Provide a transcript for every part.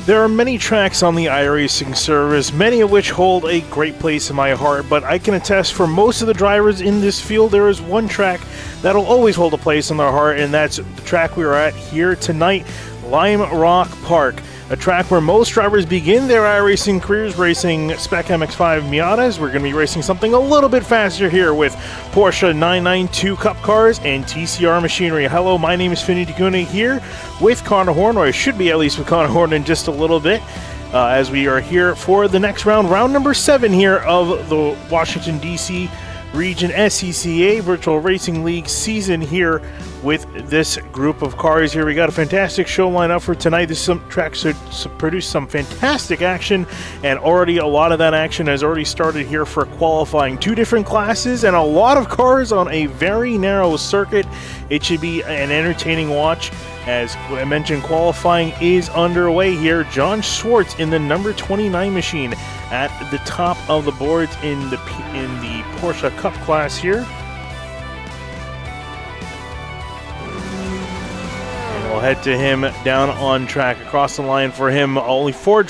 There are many tracks on the iRacing service, many of which hold a great place in my heart, but I can attest for most of the drivers in this field, there is one track that'll always hold a place in their heart, and that's the track we are at here tonight, Lime Rock Park. A track where most drivers begin their iRacing careers racing Spec MX-5 Miatas. We're going to be racing something a little bit faster here with Porsche 992 Cup cars and TCR machinery. Hello, my name is Finney Takuna here with Connor Horn, or I should be at least with Connor Horn in just a little bit, as we are here for the next round, round number 7 here of the Washington, D.C. Region SCCA Virtual Racing League season here with this group of cars here. We got a fantastic show lineup for tonight. This track should produce some fantastic action, and already a lot of that action has already started here for qualifying. 2 different classes and a lot of cars on a very narrow circuit. It should be an entertaining watch. As I mentioned, qualifying is underway here. John Schwartz in the number 29 machine at the top of the boards in the Porsche Cup class here. And we'll head to him down on track. Across the line for him, only four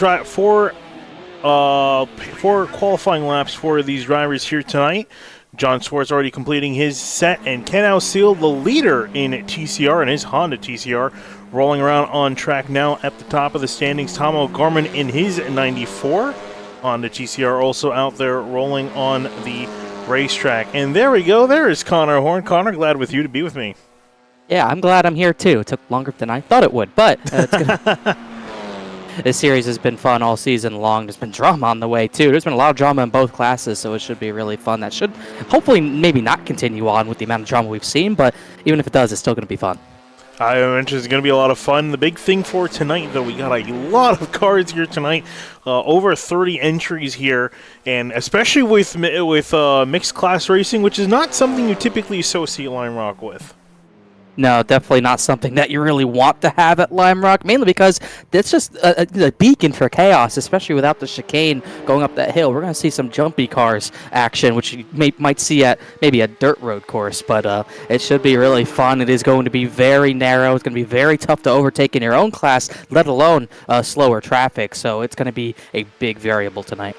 qualifying laps for these drivers here tonight. John Schwartz already completing his set, and Ken Ausil, the leader in TCR and his Honda TCR, rolling around on track now at the top of the standings. Tom O'Gorman in his 94 Honda TCR also out there rolling on the racetrack. And there we go. There is Connor Horn. Connor, glad with you to be with me. Yeah, I'm glad I'm here too. It took longer than I thought it would, but it's good. This series has been fun all season long. There's been drama on the way, too. There's been a lot of drama in both classes, so it should be really fun. That should hopefully maybe not continue on with the amount of drama we've seen, but even if it does, it's still going to be fun. I mentioned it's going to be a lot of fun. The big thing for tonight, though, we got a lot of cards here tonight. Over 30 entries here, and especially with mixed class racing, which is not something you typically associate Lime Rock with. No, definitely not something that you really want to have at Lime Rock, mainly because it's just a beacon for chaos, especially without the chicane going up that hill. We're going to see some jumpy cars action, which you might see at maybe a dirt road course, but it should be really fun. It is going to be very narrow. It's going to be very tough to overtake in your own class, let alone slower traffic, so it's going to be a big variable tonight.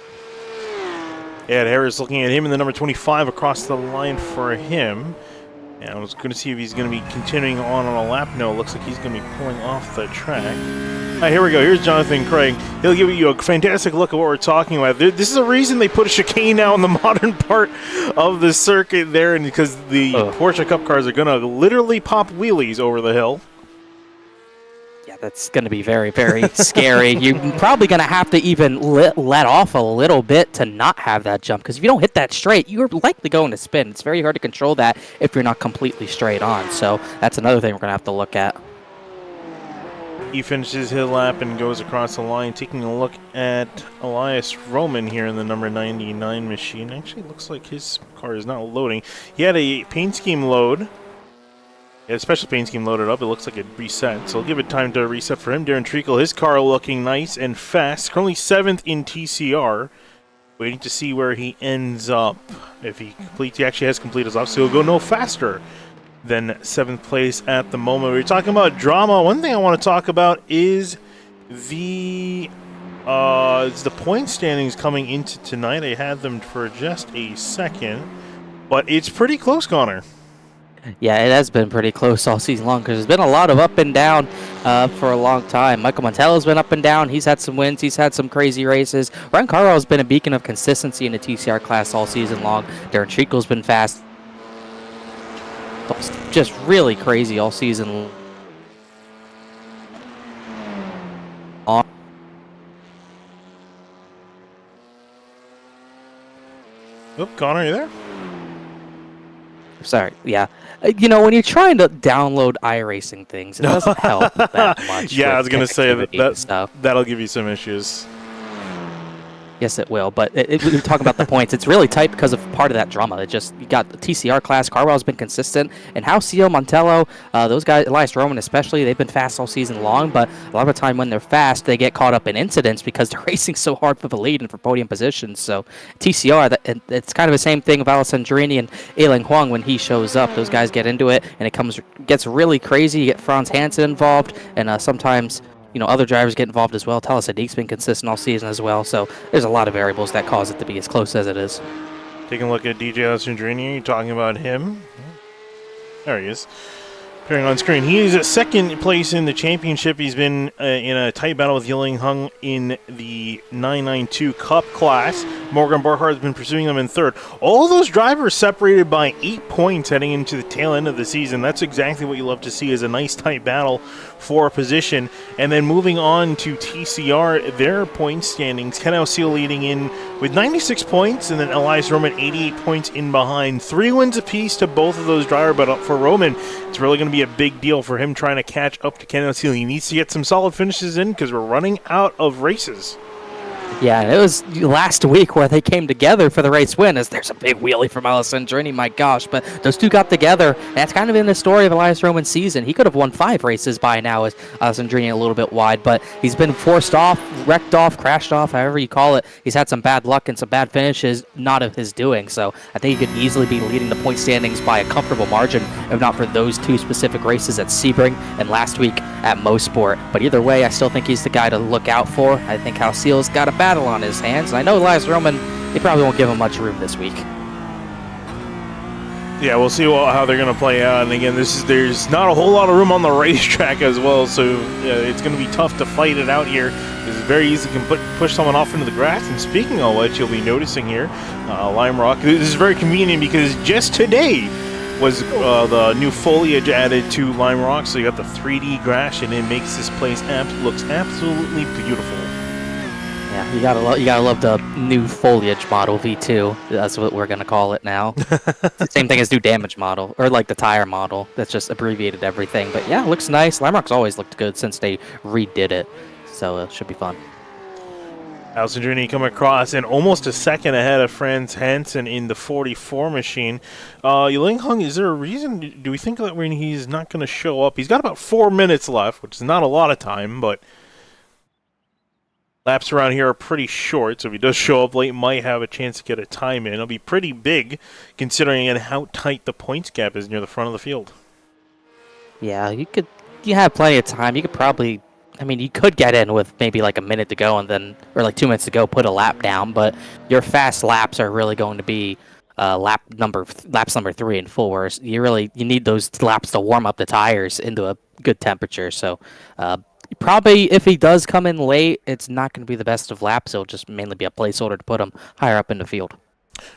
Ed Harris looking at him in the number 25 across the line for him. And I was going to see if he's going to be continuing on a lap. No, it looks like he's going to be pulling off the track. All right, here we go. Here's Jonathan Craig. He'll give you a fantastic look at what we're talking about. This is a reason they put a chicane now in the modern part of the circuit there, and because the Porsche Cup cars are going to literally pop wheelies over the hill. Yeah, that's going to be very, very scary. You're probably going to have to even let off a little bit to not have that jump, because if you don't hit that straight, you're likely going to spin. It's very hard to control that if you're not completely straight on. So that's another thing we're going to have to look at. He finishes his lap and goes across the line, taking a look at Elias Roman here in the number 99 machine. Actually, it looks like his car is not loading. He had a paint scheme load. Yeah, a special paint scheme loaded up. It looks like it reset, so I'll give it time to reset for him. Darren Treacle, his car looking nice and fast. Currently 7th in TCR. Waiting to see where he ends up. If he completes, he actually has completed his lap, so he'll go no faster than 7th place at the moment. We're talking about drama. One thing I want to talk about is the point standings coming into tonight. I had them for just a second, but it's pretty close, Connor. Yeah, it has been pretty close all season long because there's been a lot of up and down for a long time. Michael Montello's been up and down. He's had some wins. He's had some crazy races. Ryan Carl's been a beacon of consistency in the TCR class all season long. Darren Treacle's been fast. Just really crazy all season long. Oh, Connor, are you there? Sorry, yeah. You know, when you're trying to download iRacing things, it doesn't help that much. Yeah, I was going to say that'll give you some issues. Yes, it will. But we're talking about the points. It's really tight because of part of that drama. You got the TCR class. Carwell's been consistent. And Houseo, Montello, those guys, Elias Roman especially, they've been fast all season long. But a lot of the time when they're fast, they get caught up in incidents because they're racing so hard for the lead and for podium positions. So TCR, it's kind of the same thing with Alessandrini and Ailing Huang when he shows up. Those guys get into it, and it gets really crazy. You get Franz Hansen involved, and sometimes other drivers get involved as well. Sadiq's been consistent all season as well. So there's a lot of variables that cause it to be as close as it is. Taking a look at DJ Alessandrini, talking about him. There he is. Appearing on screen. He is at second place in the championship. He's been in a tight battle with Yiling Hung in the 992 Cup class. Morgan Barhart has been pursuing them in third. All those drivers separated by 8 points heading into the tail end of the season. That's exactly what you love to see, is a nice tight battle for a position. And then moving on to TCR, their point standings. Ken Alceel leading in with 96 points, and then Elias Roman 88 points in behind. 3 wins apiece to both of those drivers, but for Roman, it's really going to be a big deal for him trying to catch up to Ken Alceel. He needs to get some solid finishes in because we're running out of races. Yeah, it was last week where they came together for the race win, as there's a big wheelie from Alessandrini, my gosh. But those two got together. That's kind of in the story of Elias Roman's season. He could have won 5 races by now, as Alessandrini a little bit wide, but he's been forced off, wrecked off, crashed off, however you call it. He's had some bad luck and some bad finishes, not of his doing. So I think he could easily be leading the point standings by a comfortable margin, if not for those 2 specific races at Sebring and last week at Mosport. But either way, I still think he's the guy to look out for. I think Alceel's got a battle on his hands. I know Elias Roman, they probably won't give him much room this week. Yeah, we'll see how they're going to play out. And again, there's not a whole lot of room on the racetrack as well, so it's going to be tough to fight it out here. It's very easy to push someone off into the grass. And speaking of which, you'll be noticing here, Lime Rock. This is very convenient because just today was the new foliage added to Lime Rock, so you got the 3D grass, and it makes this place looks absolutely beautiful. Yeah, you gotta love the new foliage model V2. That's what we're gonna call it now. Same thing as new damage model, or like the tire model. That's just abbreviated everything. But yeah, it looks nice. Lime Rock's always looked good since they redid it, so it should be fun. Alessandrini come across and almost a second ahead of Franz Hansen in the 44 machine. Yiling Hung, is there a reason? Do we think that when he's not going to show up? He's got about 4 minutes left, which is not a lot of time, but laps around here are pretty short, so if he does show up late, might have a chance to get a time in. It'll be pretty big, considering how tight the points gap is near the front of the field. Yeah, you have plenty of time. You could probably, you could get in with maybe like a minute to go and then, or like 2 minutes to go, put a lap down, but your fast laps are really going to be laps number 3 and 4. You need those laps to warm up the tires into a good temperature. So probably if he does come in late, it's not going to be the best of laps. It'll just mainly be a placeholder to put him higher up in the field.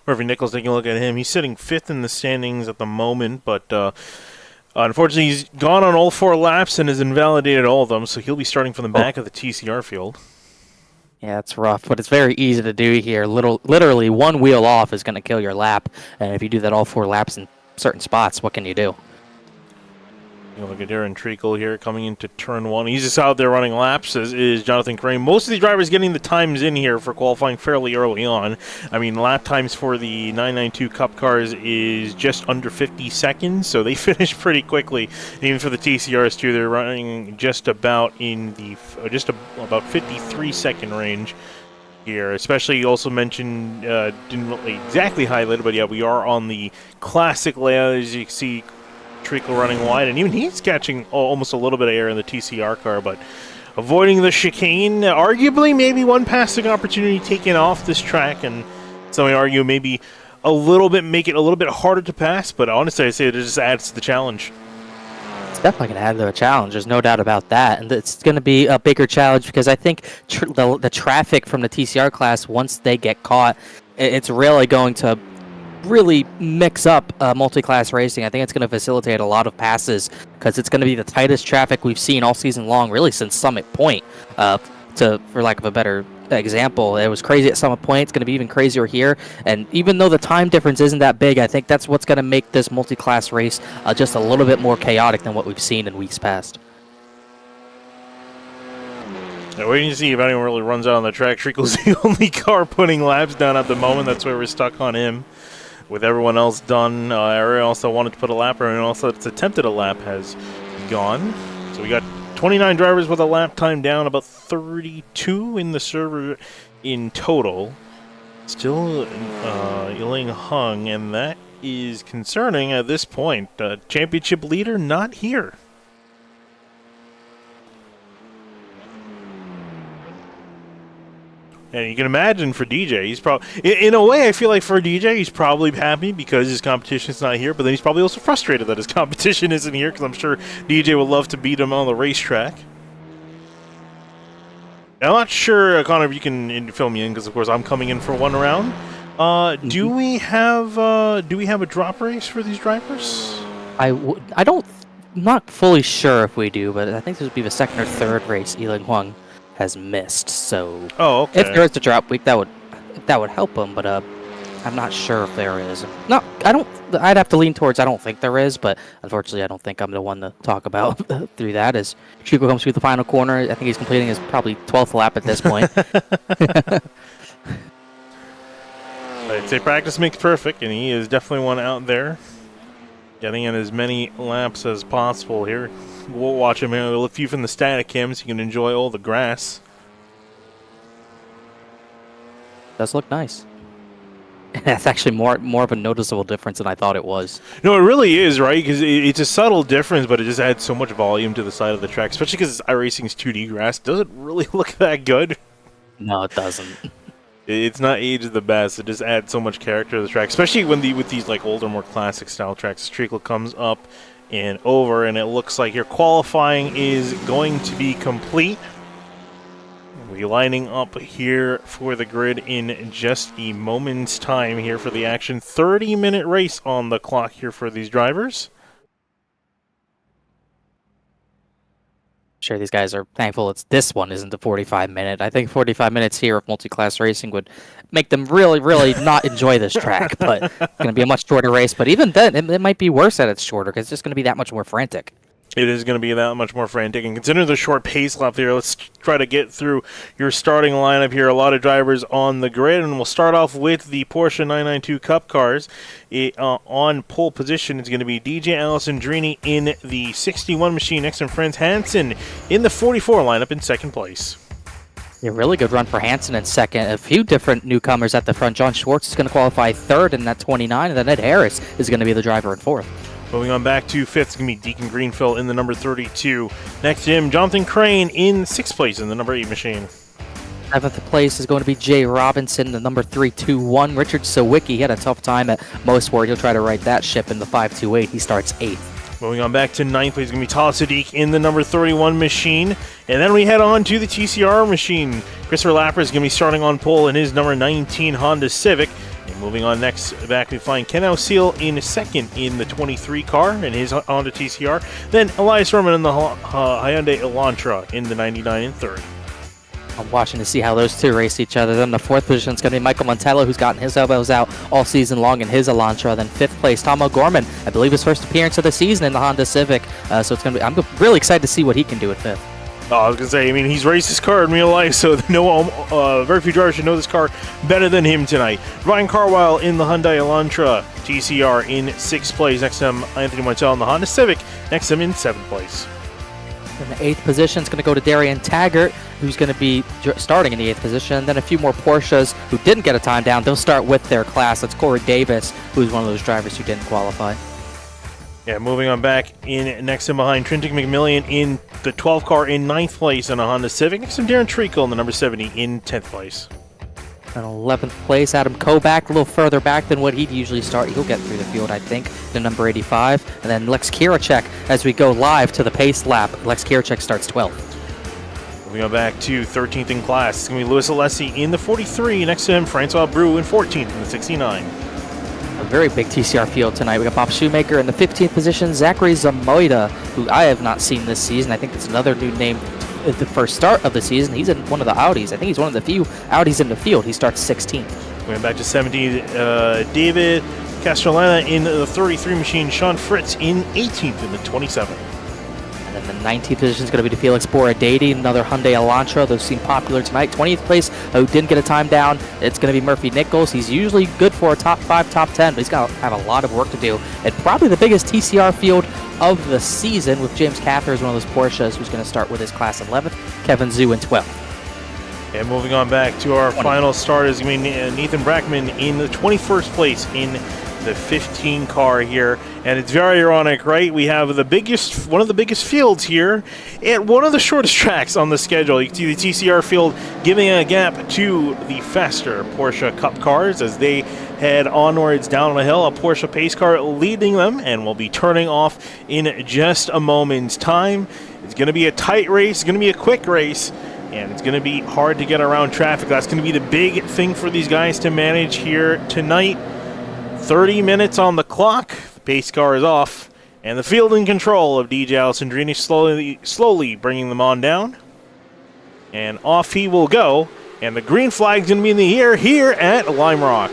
Murphy Nichols, taking a look at him. He's sitting 5th in the standings at the moment, but unfortunately he's gone on all 4 laps and has invalidated all of them, so he'll be starting from the back of the TCR field. Yeah, it's rough, but it's very easy to do here. Literally, one wheel off is going to kill your lap, and if you do that all 4 laps in certain spots, what can you do? You look at Darren Treacle here coming into turn 1. He's just out there running laps, as is Jonathan Crane. Most of these drivers getting the times in here for qualifying fairly early on. Lap times for the 992 Cup cars is just under 50 seconds, so they finish pretty quickly. And even for the TCRs too, they're running just about in the about 53-second range here. Especially, you also mentioned, didn't really exactly highlight it, but yeah, we are on the classic layout, as you can see. Treacle running wide, and even he's catching almost a little bit of air in the TCR car, but avoiding the chicane. Arguably, maybe one passing opportunity taken off this track, and some may argue maybe make it a little bit harder to pass, but honestly, I say it just adds to the challenge. It's definitely going to add to the challenge. There's no doubt about that, and it's going to be a bigger challenge because I think the traffic from the TCR class, once they get caught, it's really going to really mix up multi-class racing. I think it's going to facilitate a lot of passes because it's going to be the tightest traffic we've seen all season long, really since Summit Point. For lack of a better example, it was crazy at Summit Point. It's going to be even crazier here. And even though the time difference isn't that big, I think that's what's going to make this multi-class race just a little bit more chaotic than what we've seen in weeks past. Waiting to see if anyone really runs out on the track. Treacle's the only car putting laps down at the moment. That's why we're stuck on him. With everyone else done, everyone else that wanted to put a lap, or anyone else that's attempted a lap has gone. So we got 29 drivers with a lap time down, about 32 in the server in total. Still Yiling Hung, and that is concerning at this point. Championship leader not here. And you can imagine for DJ, he's probably, in a way, I feel like for DJ, he's probably happy because his competition's not here, but then he's probably also frustrated that his competition isn't here because I'm sure DJ would love to beat him on the racetrack. I'm not sure, Connor, if you can fill me in because, of course, I'm coming in for one round. Do we have a drop race for these drivers? I'm not fully sure if we do, but I think this would be the second or third race Eling Huang has missed. So, okay. If there is a drop week, that would help him. But I'm not sure if there is. No, I don't. I'd have to lean towards I don't think there is, but unfortunately, I don't think I'm the one to talk about through that. As Chico comes through the final corner, I think he's completing his probably 12th lap at this point. I'd say practice makes perfect, and he is definitely one out there, getting in as many laps as possible here. We'll watch him here. We'll lift you from the static cam so you can enjoy all the grass. Does look nice. That's actually more of a noticeable difference than I thought it was. No, it really is, right? Because it's a subtle difference, but it just adds so much volume to the side of the track, especially because iRacing's 2D grass doesn't really look that good. No, it doesn't. It's not aged the best. It just adds so much character to the track, especially when with these like older, more classic style tracks. Treacle comes up and over, and it looks like your qualifying is going to be complete. We're lining up here for the grid in just a moment's time here for the action. 30-minute race on the clock here for these drivers. Sure, these guys are thankful this one isn't the 45-minute. I think 45 minutes here of multi-class racing would make them really, really not enjoy this track. But it's going to be a much shorter race. But even then, it might be worse that it's shorter because it's just going to be that much more frantic. It is going to be that much more frantic. And considering the short pace lap there, let's try to get through your starting lineup here. A lot of drivers on the grid, and we'll start off with the Porsche 992 Cup cars. On pole position is going to be DJ Alessandrini in the 61 machine. Next to Franz Hansen in the 44 lineup in second place. A really good run for Hansen in second. A few different newcomers at the front. John Schwartz is going to qualify third in that 29, and then Ed Harris is going to be the driver in fourth. Moving on back to fifth, it's going to be Deacon Greenfield in the number 32. Next to him, Jonathan Crane in sixth place in the number 8 machine. Seventh place is going to be Jay Robinson, the number 321. Richard Sawicki, he had a tough time at Mosport. He'll try to right that ship in the 528. He starts 8th. Moving on back to ninth place, it's going to be Tala Sadiq in the number 31 machine. And then we head on to the TCR machine. Christopher Lapper is going to be starting on pole in his number 19 Honda Civic. Moving on next, back we find Ken O'Seal in second in the 23 car in his Honda TCR. Then Elias Roman in the Hyundai Elantra in the 99 and third. I'm watching to see how those two race each other. Then the fourth position is going to be Michael Montello, who's gotten his elbows out all season long in his Elantra. Then fifth place, Tom O'Gorman, I believe his first appearance of the season in the Honda Civic. So it's going to be, I'm really excited to see what he can do at fifth. Oh, I was going to say, I mean, he's raced this car in real life, so very few drivers should know this car better than him tonight. Ryan Carwile in the Hyundai Elantra, TCR in sixth place. Next to him, Anthony Martel in the Honda Civic. Next to him in seventh place. In the eighth position is going to go to Darian Taggart, who's going to be starting in the eighth position. And then a few more Porsches who didn't get a time down. They'll start with their class. That's Corey Davis, who's one of those drivers who didn't qualify. Yeah, moving on back in next to behind Trenton McMillian in the 12 car in 9th place on a Honda Civic. Next to Darren Treacle in the number 70 in 10th place. In 11th place, Adam Koback, a little further back than what he'd usually start. He'll get through the field, I think, to number 85. And then Lex Kiracek, as we go live to the pace lap, Lex Kiracek starts 12th. Moving on back to 13th in class, it's going to be Louis Alessi in the 43. Next to him, Francois Brou in 14th in the 69. A very big TCR field tonight. We got Bob Shoemaker in the 15th position. Zachary Zamoida, who I have not seen this season. I think it's another new name at the first start of the season. He's in one of the Audis. I think he's one of the few Audis in the field. He starts 16th. Going back to 17, David Castellana in the 33 machine. Sean Fritz in 18th in the 27. And then the 19th position is going to be to Felix Boradady, another Hyundai Elantra. Those seem popular tonight. 20th place, who didn't get a time down. It's going to be Murphy Nichols. He's usually good for a top 5, top 10, but he's going to have a lot of work to do. And probably the biggest TCR field of the season, with James Cather as one of those Porsches who's going to start with his class 11th, Kevin Zhu in 12th. And moving on back to our final starters, I mean, Nathan Brackman in the 21st place in the 15 car here, and it's very ironic, right? We have one of the biggest fields here at one of the shortest tracks on the schedule. You can see the TCR field giving a gap to the faster Porsche Cup cars as they head onwards down the hill. A Porsche pace car leading them, and will be turning off in just a moment's time. It's going to be a tight race. It's going to be a quick race, and it's going to be hard to get around traffic. That's going to be the big thing for these guys to manage here tonight. 30 minutes on the clock. The pace car is off, and the field in control of DJ Alessandrini, slowly bringing them on down. And off he will go, and the green flag's going to be in the air here at Lime Rock.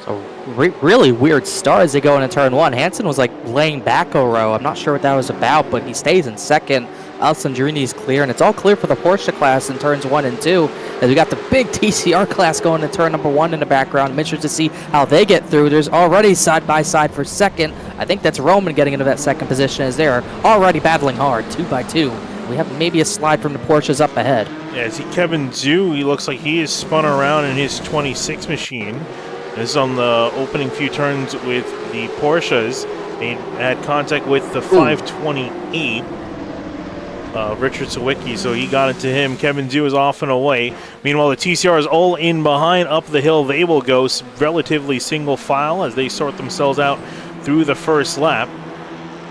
So really weird start as they go into turn one. Hansen was like laying back a row. I'm not sure what that was about, but he stays in second. Alessandrini's clear, and it's all clear for the Porsche class in turns 1 and 2. As we got the big TCR class going to turn number 1 in the background. I'm interested to see how they get through. There's already side by side for second. I think that's Roman getting into that second position as they're already battling hard, 2 by 2. We have maybe a slide from the Porsches up ahead. Yeah, see Kevin Zhu, he looks like he is spun around in his 26 machine. This is on the opening few turns with the Porsches. They had contact with the 528. Richard Sawicki, so he got it to him. Kevin Zhu is off and away. Meanwhile, the TCR is all in behind. Up the hill they will go, relatively single file as they sort themselves out through the first lap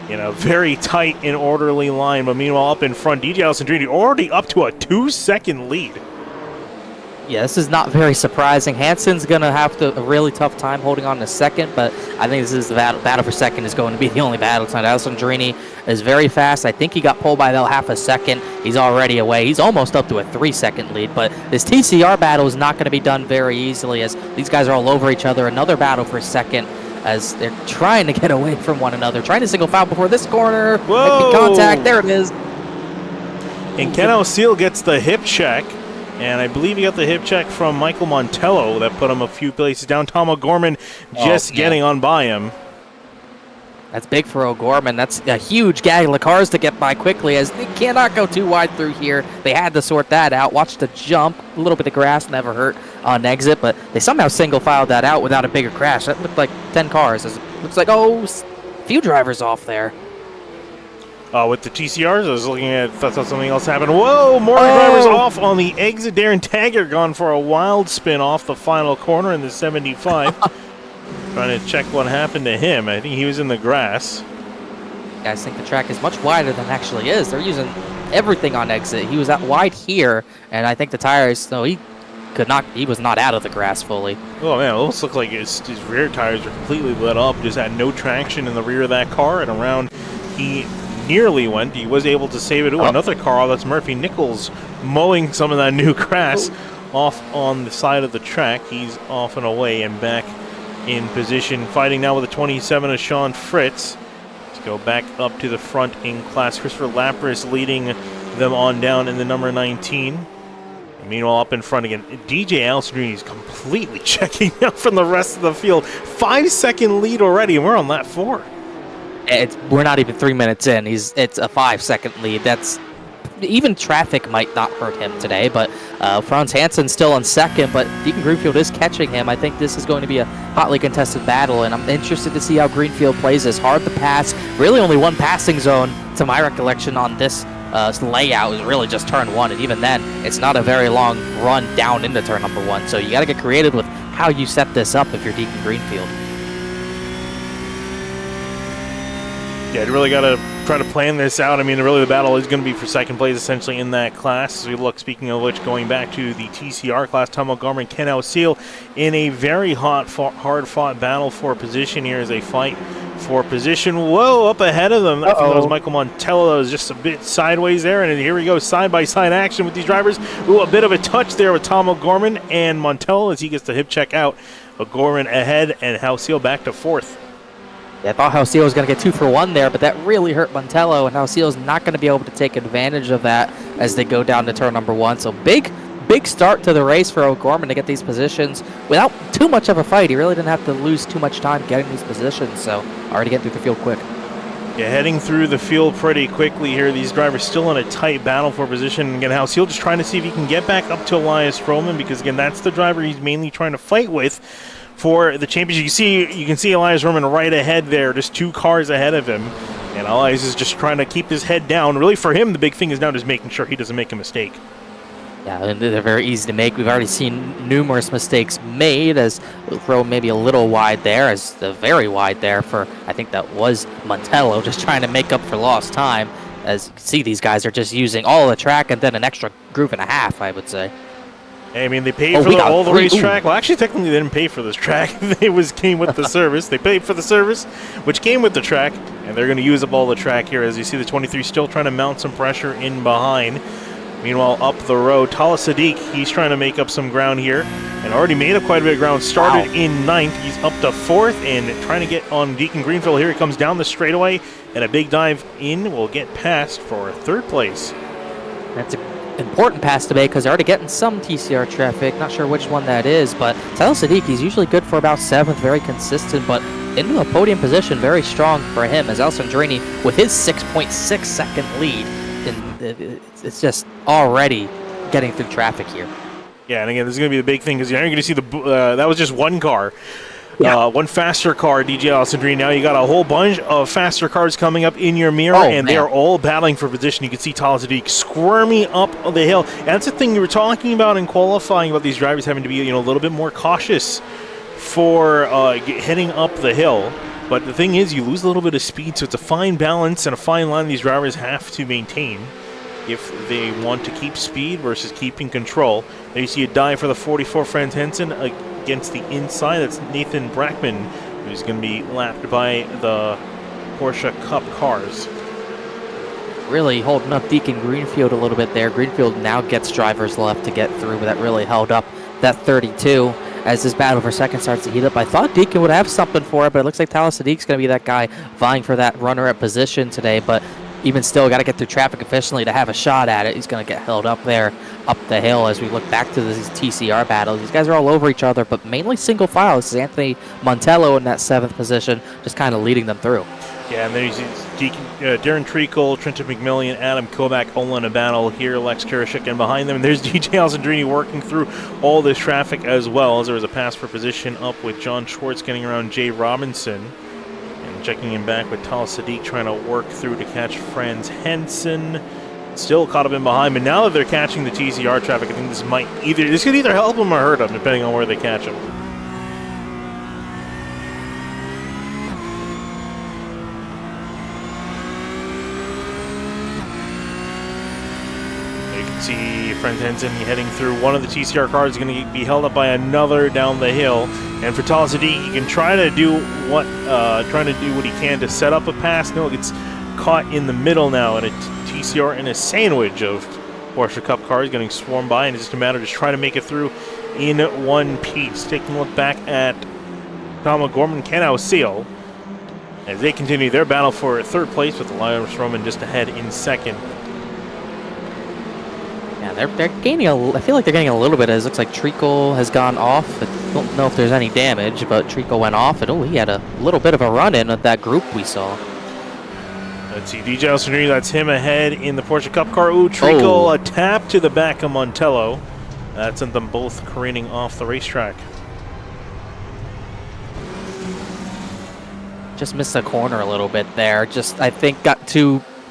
in a very tight and orderly line. But meanwhile, up in front, DJ Alessandrini already up to a 2-second lead. Yeah, this is not very surprising. Hansen's going to have a really tough time holding on to second, but I think this is the battle for second is going to be the only battle tonight. Alessandrini is very fast. I think he got pulled by about half a second. He's already away. He's almost up to a 3-second lead, but this TCR battle is not going to be done very easily as these guys are all over each other. Another battle for second as they're trying to get away from one another. Trying to single foul before this corner. Whoa! Contact. There it is. And Ken O'Seal gets the hip check. And I believe he got the hip check from Michael Montello that put him a few places down. Tom O'Gorman just getting on by him. That's big for O'Gorman. That's a huge gaggle of cars to get by quickly as they cannot go too wide through here. They had to sort that out. Watch the jump. A little bit of grass never hurt on exit, but they somehow single filed that out without a bigger crash. That looked like 10 cars. It looks like, a few drivers off there. With the TCRs, I was looking at, thought something else happened. Whoa, more drivers off on the exit. Darren Taggart gone for a wild spin off the final corner in the 75. Trying to check what happened to him. I think he was in the grass. Guys think the track is much wider than it actually is. They're using everything on exit. He was out wide here, and I think the tires, no, he was not out of the grass fully. Oh man, it almost looked like his rear tires were completely lit up. Just had no traction in the rear of that car, and around he nearly went. He was able to save it. Ooh, another car. That's Murphy Nichols mowing some of that new grass off on the side of the track. He's off and away and back in position. Fighting now with the 27 of Sean Fritz. Let's go back up to the front in class. Christopher Lapras leading them on down in the number 19. And meanwhile, up in front again, DJ Alessandrini is completely checking out from the rest of the field. 5-second lead already, and we're on lap 4. We're not even 3 minutes in. It's a 5-second lead. That's even traffic might not hurt him today, but Franz Hansen still in second, but Deacon Greenfield is catching him. I think this is going to be a hotly contested battle, and I'm interested to see how Greenfield plays this. Hard to pass. Really only one passing zone, to my recollection, on this layout is really just turn 1, and even then, it's not a very long run down into turn number 1, so you got to get creative with how you set this up if you're Deacon Greenfield. Yeah, you really got to try to plan this out. I mean, really the battle is going to be for second place essentially in that class. As we look, speaking of which, going back to the TCR class, Tom Montgomery and Ken O'Seal in a very hard-fought battle for position here as they fight for position. Whoa, up ahead of them. I think that was Michael Montello. That was just a bit sideways there. And here we go, side-by-side action with these drivers. Ooh, a bit of a touch there with Tom O'Gorman and Montello as he gets the hip check out. O'Gorman ahead and O'Seal back to 4th. Yeah, I thought O'Seal was going to get 2 for 1 there, but that really hurt Montello, and O'Seal's not going to be able to take advantage of that as they go down to turn number 1. So big start to the race for O'Gorman to get these positions without too much of a fight. He really didn't have to lose too much time getting these positions, so already getting through the field quick. Yeah, heading through the field pretty quickly here. These drivers still in a tight battle for position. Again, Halcyon just trying to see if he can get back up to Elias Roman, because again, that's the driver he's mainly trying to fight with for the championship. You can see Elias Roman right ahead there, just 2 cars ahead of him. And Elias is just trying to keep his head down. Really, for him, the big thing is now just making sure he doesn't make a mistake. Yeah, and they're very easy to make. We've already seen numerous mistakes made, as throw maybe a little wide there, as the very wide there for, I think that was Montello, just trying to make up for lost time. As you can see, these guys are just using all the track and then an extra groove and a half, I would say. I mean, they paid for all the racetrack. Well, actually, technically, they didn't pay for this track. It came with the service. They paid for the service, which came with the track, and they're going to use up all the track here. As you see, the 23 still trying to mount some pressure in behind. Meanwhile, up the road, Talha Sadiq, he's trying to make up some ground here, and already made up quite a bit of ground. Started in 9th. He's up to 4th and trying to get on Deacon Greenfield. Here he comes down the straightaway, and a big dive in will get past for 3rd place. That's an important pass to make because they're already getting some TCR traffic. Not sure which one that is, but Talha Sadiq, he's usually good for about 7th, very consistent, but into a podium position, very strong for him, as Alessandrini with his 6.6 second lead. And it's just already getting through traffic here. Yeah, and again, this is going to be the big thing, because you're going to see that was just one car. Yeah. One faster car, DJ Alessandrini. Now you got a whole bunch of faster cars coming up in your mirror, and they are all battling for position. You can see Talha Sadiq squirming up the hill. And that's the thing you were talking about in qualifying, about these drivers having to be a little bit more cautious for heading up the hill. But the thing is, you lose a little bit of speed, so it's a fine balance and a fine line these drivers have to maintain if they want to keep speed versus keeping control. There you see a dive for the 44 Franz Hensen against the inside. That's Nathan Brackman, who's going to be lapped by the Porsche Cup cars. Really holding up Deacon Greenfield a little bit there. Greenfield now gets drivers left to get through, but that really held up that 32. As this battle for second starts to heat up, I thought Deacon would have something for it, but it looks like Talha Sadiq's going to be that guy vying for that runner-up position today. But even still, got to get through traffic efficiently to have a shot at it. He's going to get held up there, up the hill. As we look back to these TCR battles, these guys are all over each other, but mainly single file. This is Anthony Montello in that 7th position, just kind of leading them through. Yeah, and then you see Darren Treacle, Trenton McMillan, Adam Kovac all in a battle here. Lex Karashik, and behind them, and there's DJ Alessandrini working through all this traffic as well, as there was a pass for position up with John Schwartz getting around Jay Robinson, and checking him back with Talha Sadiq trying to work through to catch Franz Hensen. Still caught up in behind, but now that they're catching the TCR traffic, I think this could either help them or hurt them, depending on where they catch them. See Franz Hensen heading through one of the TCR cars, is going to be held up by another down the hill. And for Talha Sadiq, he can try to do what he can to set up a pass. No, it gets caught in the middle now, and a TCR in a sandwich of Porsche Cup cars getting swarmed by, and it's just a matter of just trying to make it through in one piece. Taking a look back at Tom O'Gorman, Ken Ausil, as they continue their battle for 3rd place, with Elias Roman just ahead in 2nd. Yeah, they're gaining I feel like they're getting a little bit, as it looks like Treacle has gone off. I don't know if there's any damage, but Treacle went off, and he had a little bit of a run-in with that group we saw. Let's see, DJ Alessandrini, that's him ahead in the Porsche Cup car. Treacle, a tap to the back of Montello. That sent them both careening off the racetrack. Just missed a corner a little bit there.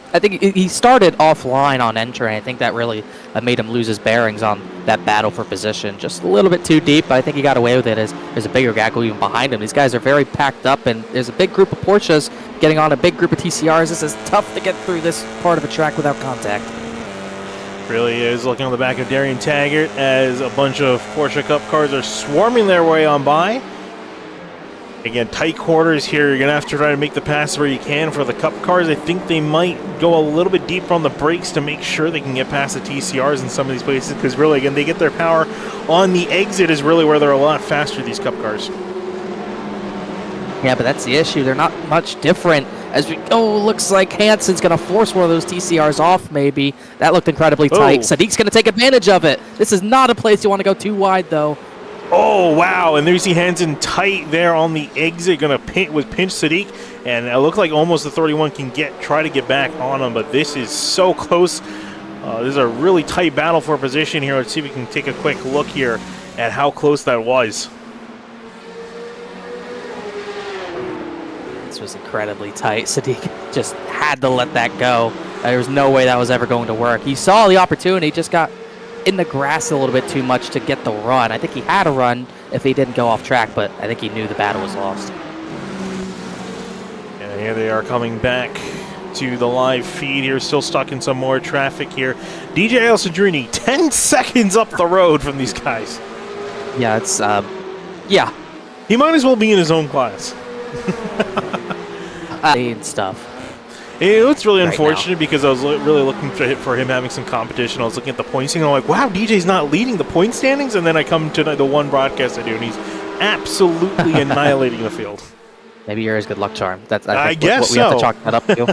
I think he started offline on entry. I think that really made him lose his bearings on that battle for position. Just a little bit too deep, but I think he got away with it, as there's a bigger gaggle even behind him. These guys are very packed up, and there's a big group of Porsches getting on a big group of TCRs. This is tough to get through this part of a track without contact. Really is. Looking on the back of Darian Taggart, as a bunch of Porsche Cup cars are swarming their way on by. Again, tight quarters here. You're going to have to try to make the pass where you can for the Cup cars. I think they might go a little bit deeper on the brakes to make sure they can get past the TCRs in some of these places, because really, again, they get their power on the exit is really where they're a lot faster, these Cup cars. Yeah, but that's the issue. They're not much different. As we looks like Hansen's going to force one of those TCRs off, maybe. That looked incredibly tight. Sadiq's going to take advantage of it. This is not a place you want to go too wide, though. Oh, wow. And there's he hands in tight there on the exit. Going to pinch Sadiq. And it looked like almost the 31 can try to get back on him. But this is so close. This is a really tight battle for position here. Let's see if we can take a quick look here at how close that was. This was incredibly tight. Sadiq just had to let that go. There was no way that was ever going to work. He saw the opportunity, just got in the grass a little bit too much to get the run. I think he had a run if he didn't go off track, but I think he knew the battle was lost. And here they are coming back to the live feed here, still stuck in some more traffic here. DJ Alessandrini, 10 seconds up the road from these guys. Yeah, it's, yeah. He might as well be in his own class. And stuff. It's really Right unfortunate now. because I was really looking for him having some competition. I was looking at the points and I'm like, wow, DJ's not leading the point standings. And then I come to the one broadcast I do, and he's absolutely annihilating the field. Maybe you're his good luck charm. That's I think guess what we have to so. chalk that up to.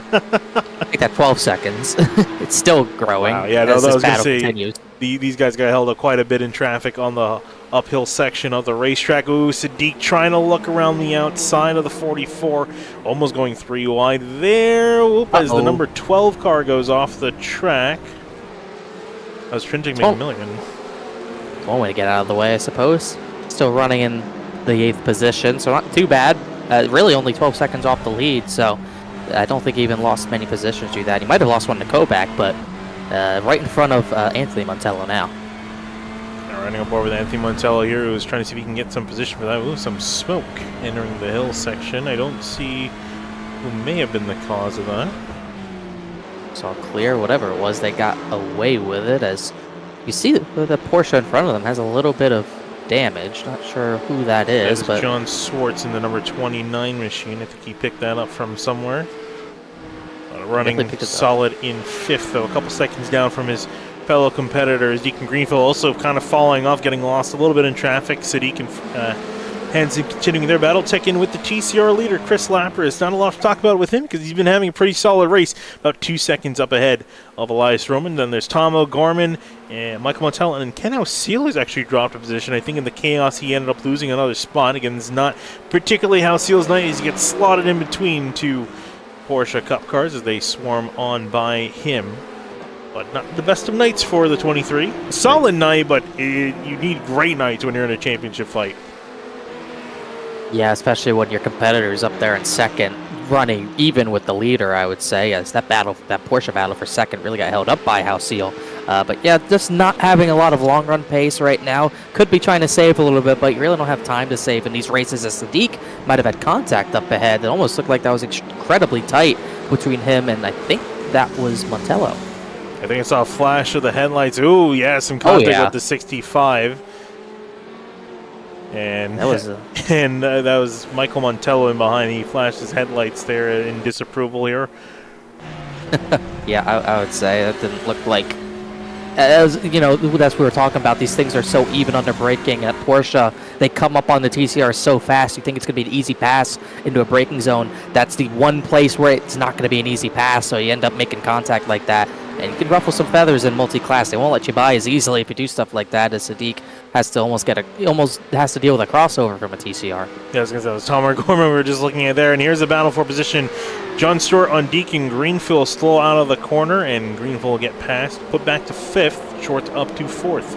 I think that 12 seconds. It's still growing. Wow, yeah, no, as that this was going to battle say, continues. these guys got held up quite a bit in traffic on the uphill section of the racetrack. Ooh, Sadiq trying to look around the outside of the 44, almost going 3 wide there. Oop, as the number 12 car goes off the track. That was Trenton McMillan. One way to get out of the way, I suppose. Still running in the 8th position, so not too bad. Really only 12 seconds off the lead, so I don't think he even lost many positions through that. He might have lost one to Kovac, but right in front of Anthony Montello now. Running up over with Anthony Montello here, who's trying to see if he can get some position for that. Ooh, some smoke entering the hill section. I don't see who may have been the cause of that. It's all clear, whatever it was, they got away with it. As you see, the Porsche in front of them has a little bit of damage. Not sure who that is, but John Swartz in the number 29 machine. I think he picked that up from somewhere. Running solid in 5th, though, a couple seconds down from his fellow competitors. Deacon Greenfield also kind of falling off, getting lost a little bit in traffic. Sadiq and Hansen continuing their battle. Check in with the TCR leader, Chris Lapras. Not a lot to talk about with him because he's been having a pretty solid race, about 2 seconds up ahead of Elias Roman. Then there's Tom O'Gorman and Michael Montello, and Ken O'Seal has actually dropped a position. I think in the chaos he ended up losing another spot. Again, it's not particularly how Seal's night is. He gets slotted in between two Porsche Cup cars as they swarm on by him. But not the best of nights for the 23. Solid night, but you need great nights when you're in a championship fight. yeah, especially when your competitor's up there in second, running even with the leader, I would say, as that Porsche battle for second really got held up by House-Seal. But yeah, just not having a lot of long run pace right now. Could be trying to save a little bit, but you really don't have time to save in these races, as Sadiq might have had contact up ahead. It almost looked like that was incredibly tight between him and I think that was Montello. I think I saw a flash of the headlights. Ooh, yeah, some contact with the 65. And that was that was Michael Montello in behind. He flashed his headlights there in disapproval here. Yeah, I would say that didn't look like. As you know, that's what we were talking about. These things are so even under braking. At Porsche, they come up on the TCR so fast. You think it's going to be an easy pass into a braking zone. That's the one place where it's not going to be an easy pass. So you end up making contact like that, and you can ruffle some feathers in multi-class. They won't let you by as easily if you do stuff like that. As Sadiq has to almost has to deal with a crossover from a TCR. Yeah, I was going to say, it was Tom O'Gorman we were just looking at there. And here's a battle for position. John Stewart on Deacon. Greenfield slow out of the corner, and Greenfield will get past. Put back to 5th. Short up to 4th.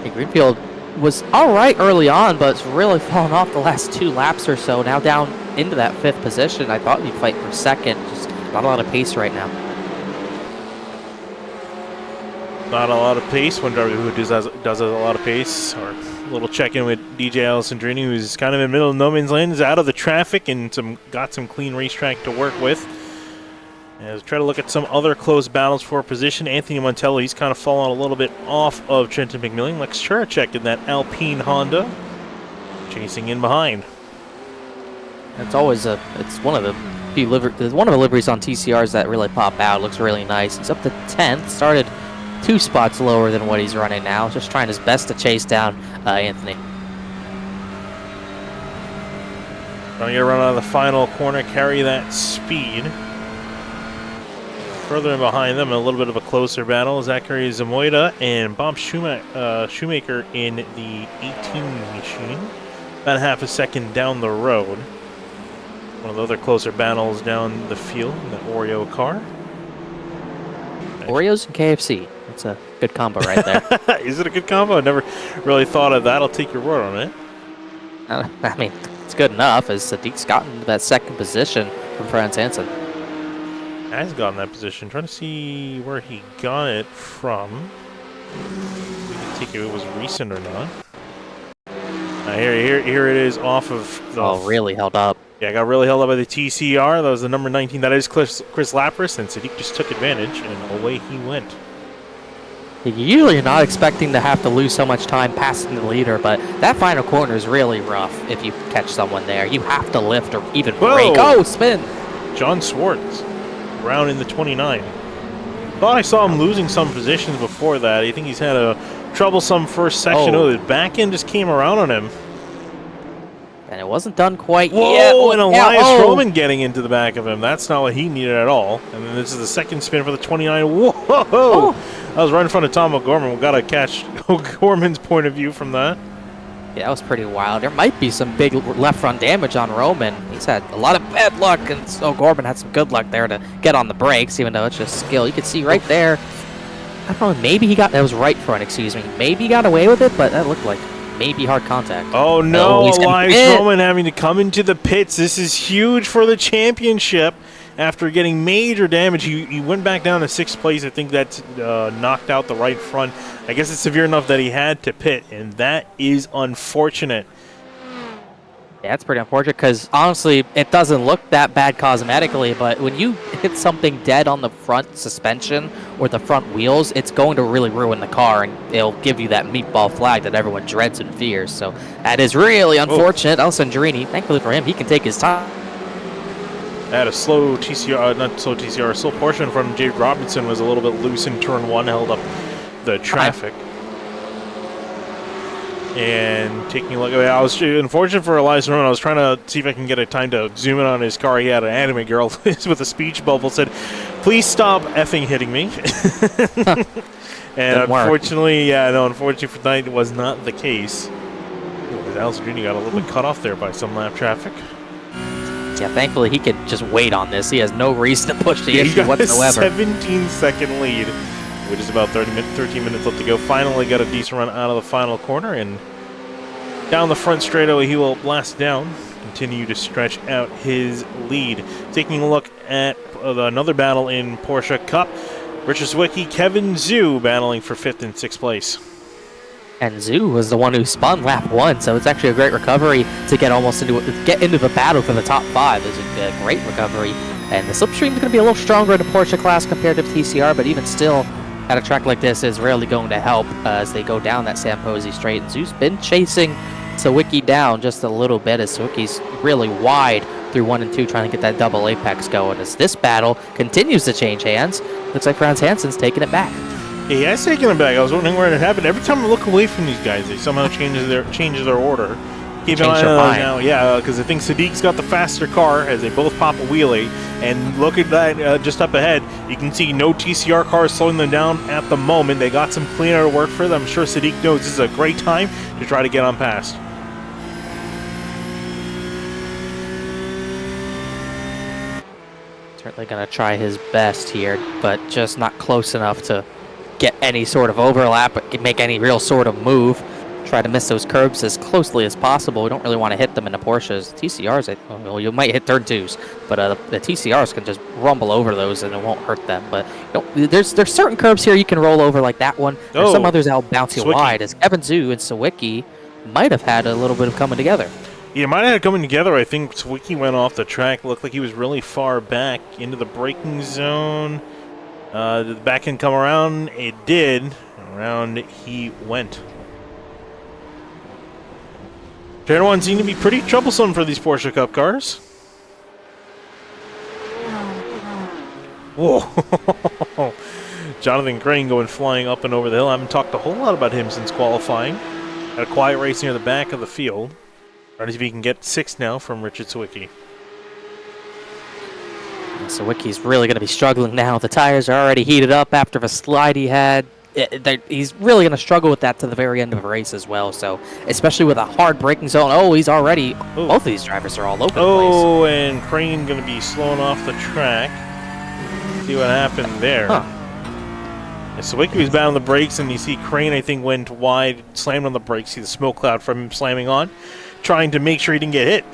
Hey, Greenfield was all right early on, but it's really fallen off the last 2 laps or so. Now down into that 5th position. I thought he'd fight for second. Just not a lot of pace right now. Not a lot of pace. One driver who does have a lot of pace. Or a little check-in with DJ Alessandrini, who's kind of in the middle of no man's land, is out of the traffic and got some clean racetrack to work with. As we try to look at some other close battles for position. Anthony Montello, he's kind of fallen a little bit off of Trenton McMillan. Lex Churachek in that Alpine Honda, chasing in behind. It's always it's one of the few liveries on TCRs that really pop out. Looks really nice. He's up to 10th. Started 2 spots lower than what he's running now. Just trying his best to chase down Anthony. Trying to get a run out of the final corner, carry that speed. Further in behind them, a little bit of a closer battle. Zachary Zamoida and Bob Shoemaker in the 18 machine. About half a second down the road. One of the other closer battles down the field in the Oreo car. Oreos and KFC. That's a good combo right there. Is it a good combo? I never really thought of that. I'll take your word on it. I mean, it's good enough as Sadiq's gotten that second position from Franz Hansen. Has gotten that position. Trying to see where he got it from. We can take it was recent or not. Here it is off of the... Oh, really held up. Yeah, got really held up by the TCR. That was the number 19. That is Chris Lapras, and Sadiq just took advantage, and away he went. Usually you're not expecting to have to lose so much time passing the leader, but that final corner is really rough if you catch someone there. You have to lift or even break. Oh, spin! John Swartz, round in the 29. Thought I saw him losing some positions before that. I think he's had a troublesome first section. Oh, the back end just came around on him. And it wasn't done quite yet. Whoa, and Elias Roman getting into the back of him. That's not what he needed at all. And then this is the second spin for the 29. Whoa! That was right in front of Tom O'Gorman. We've got to catch O'Gorman's point of view from that. Yeah, that was pretty wild. There might be some big left front damage on Roman. He's had a lot of bad luck, and O'Gorman had some good luck there to get on the brakes, even though it's just skill. You can see right there. I don't know, maybe he got, that was right front, excuse me. Maybe he got away with it, but that looked like maybe hard contact. Oh no, Elias Roman having to come into the pits. This is huge for the championship. After getting major damage, he went back down to 6th place. I think that knocked out the right front. I guess it's severe enough that he had to pit, and that is unfortunate. Yeah, it's pretty unfortunate because, honestly, it doesn't look that bad cosmetically, but when you hit something dead on the front suspension or the front wheels, it's going to really ruin the car, and it'll give you that meatball flag that everyone dreads and fears. So that is really unfortunate. Alessandrini, thankfully for him, he can take his time. Had a slow TCR, not slow TCR, a slow portion from Jade Robinson was a little bit loose in turn 1, held up the traffic. And taking a look at it, I was unfortunate for Elias Roman. I was trying to see if I can get a time to zoom in on his car. He had an anime girl with a speech bubble said, "Please stop effing hitting me." And unfortunately, unfortunately for tonight, it was not the case. Alessandrini got a little bit cut off there by some lap traffic. Yeah, thankfully he could just wait on this. He has no reason to push the issue whatsoever. A 17-second lead, with just about 13 minutes left to go. Finally got a decent run out of the final corner, and down the front straightaway he will blast down, continue to stretch out his lead. Taking a look at another battle in Porsche Cup, Richard Sawicki, Kevin Zhu battling for 5th and 6th place. And Zhu was the one who spun lap 1, so it's actually a great recovery to get into the battle for the top 5. It's a great recovery, and the slipstream is going to be a little stronger in the Porsche class compared to the TCR, but even still, at a track like this is really going to help as they go down that San Posey straight. And Zhu's been chasing Sawicki down just a little bit as Sawicki's really wide through 1 and 2, trying to get that double apex going. As this battle continues to change hands, looks like Franz Hansen's taking it back. He has taken it back. I was wondering where it happened. Every time I look away from these guys, they somehow change their order. Keep an eye on now, yeah, because I think Sadiq's got the faster car as they both pop a wheelie. And look at that just up ahead. You can see no TCR cars slowing them down at the moment. They got some cleaner work for them. I'm sure Sadiq knows this is a great time to try to get on past. Certainly going to try his best here, but just not close enough to get any sort of overlap, make any real sort of move. Try to miss those curbs as closely as possible. We don't really want to hit them in the Porsches. TCRs, well, you might hit turn 2s, but the TCRs can just rumble over those and it won't hurt them. But there's certain curbs here you can roll over, like that one. There's some others that'll bounce you wide, as Kevin Zhu and Sawicki might have had a little bit of coming together. Yeah, might have had coming together. I think Sawicki went off the track. Looked like he was really far back into the braking zone. Did the back end come around? It did. Around he went. Turn 1 seemed to be pretty troublesome for these Porsche Cup cars. Whoa. Jonathan Crane going flying up and over the hill. I haven't talked a whole lot about him since qualifying. Had a quiet race near the back of the field. Trying to see if he can get 6 now from Richard Sawicki. Sawicki's really going to be struggling now. The tires are already heated up after the slide he had. He's really going to struggle with that to the very end of the race as well. So, especially with a hard braking zone. Oh, he's already... Ooh. Both of these drivers are all over the place. Oh, and Crane going to be slowing off the track. See what happened there. Huh. And Sawicki was bad on the brakes, and you see Crane, I think, went wide, slammed on the brakes. See the smoke cloud from him slamming on, trying to make sure he didn't get hit.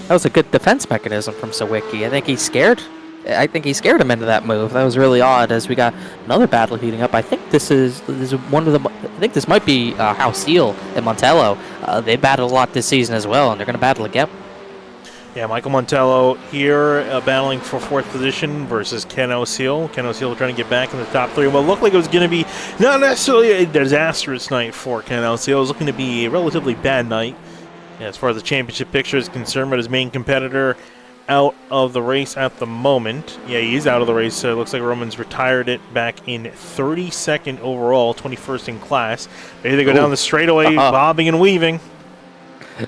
That was a good defense mechanism from Sawicki. I think he scared him into that move. That was really odd as we got another battle heating up. I think this is one of the... I think this might be House Seal and Montello. They battled a lot this season as well, and they're going to battle again. Yeah, Michael Montello here battling for 4th position versus Ken O'Seal. Ken O'Seal trying to get back in the top 3. Well, it looked like it was going to be not necessarily a disastrous night for Ken O'Seal. It was looking to be a relatively bad night as far as the championship picture is concerned, but his main competitor out of the race at the moment. Yeah, he is out of the race. It looks like Roman's retired it back in 32nd overall, 21st in class. Maybe they go down the straightaway, bobbing and weaving.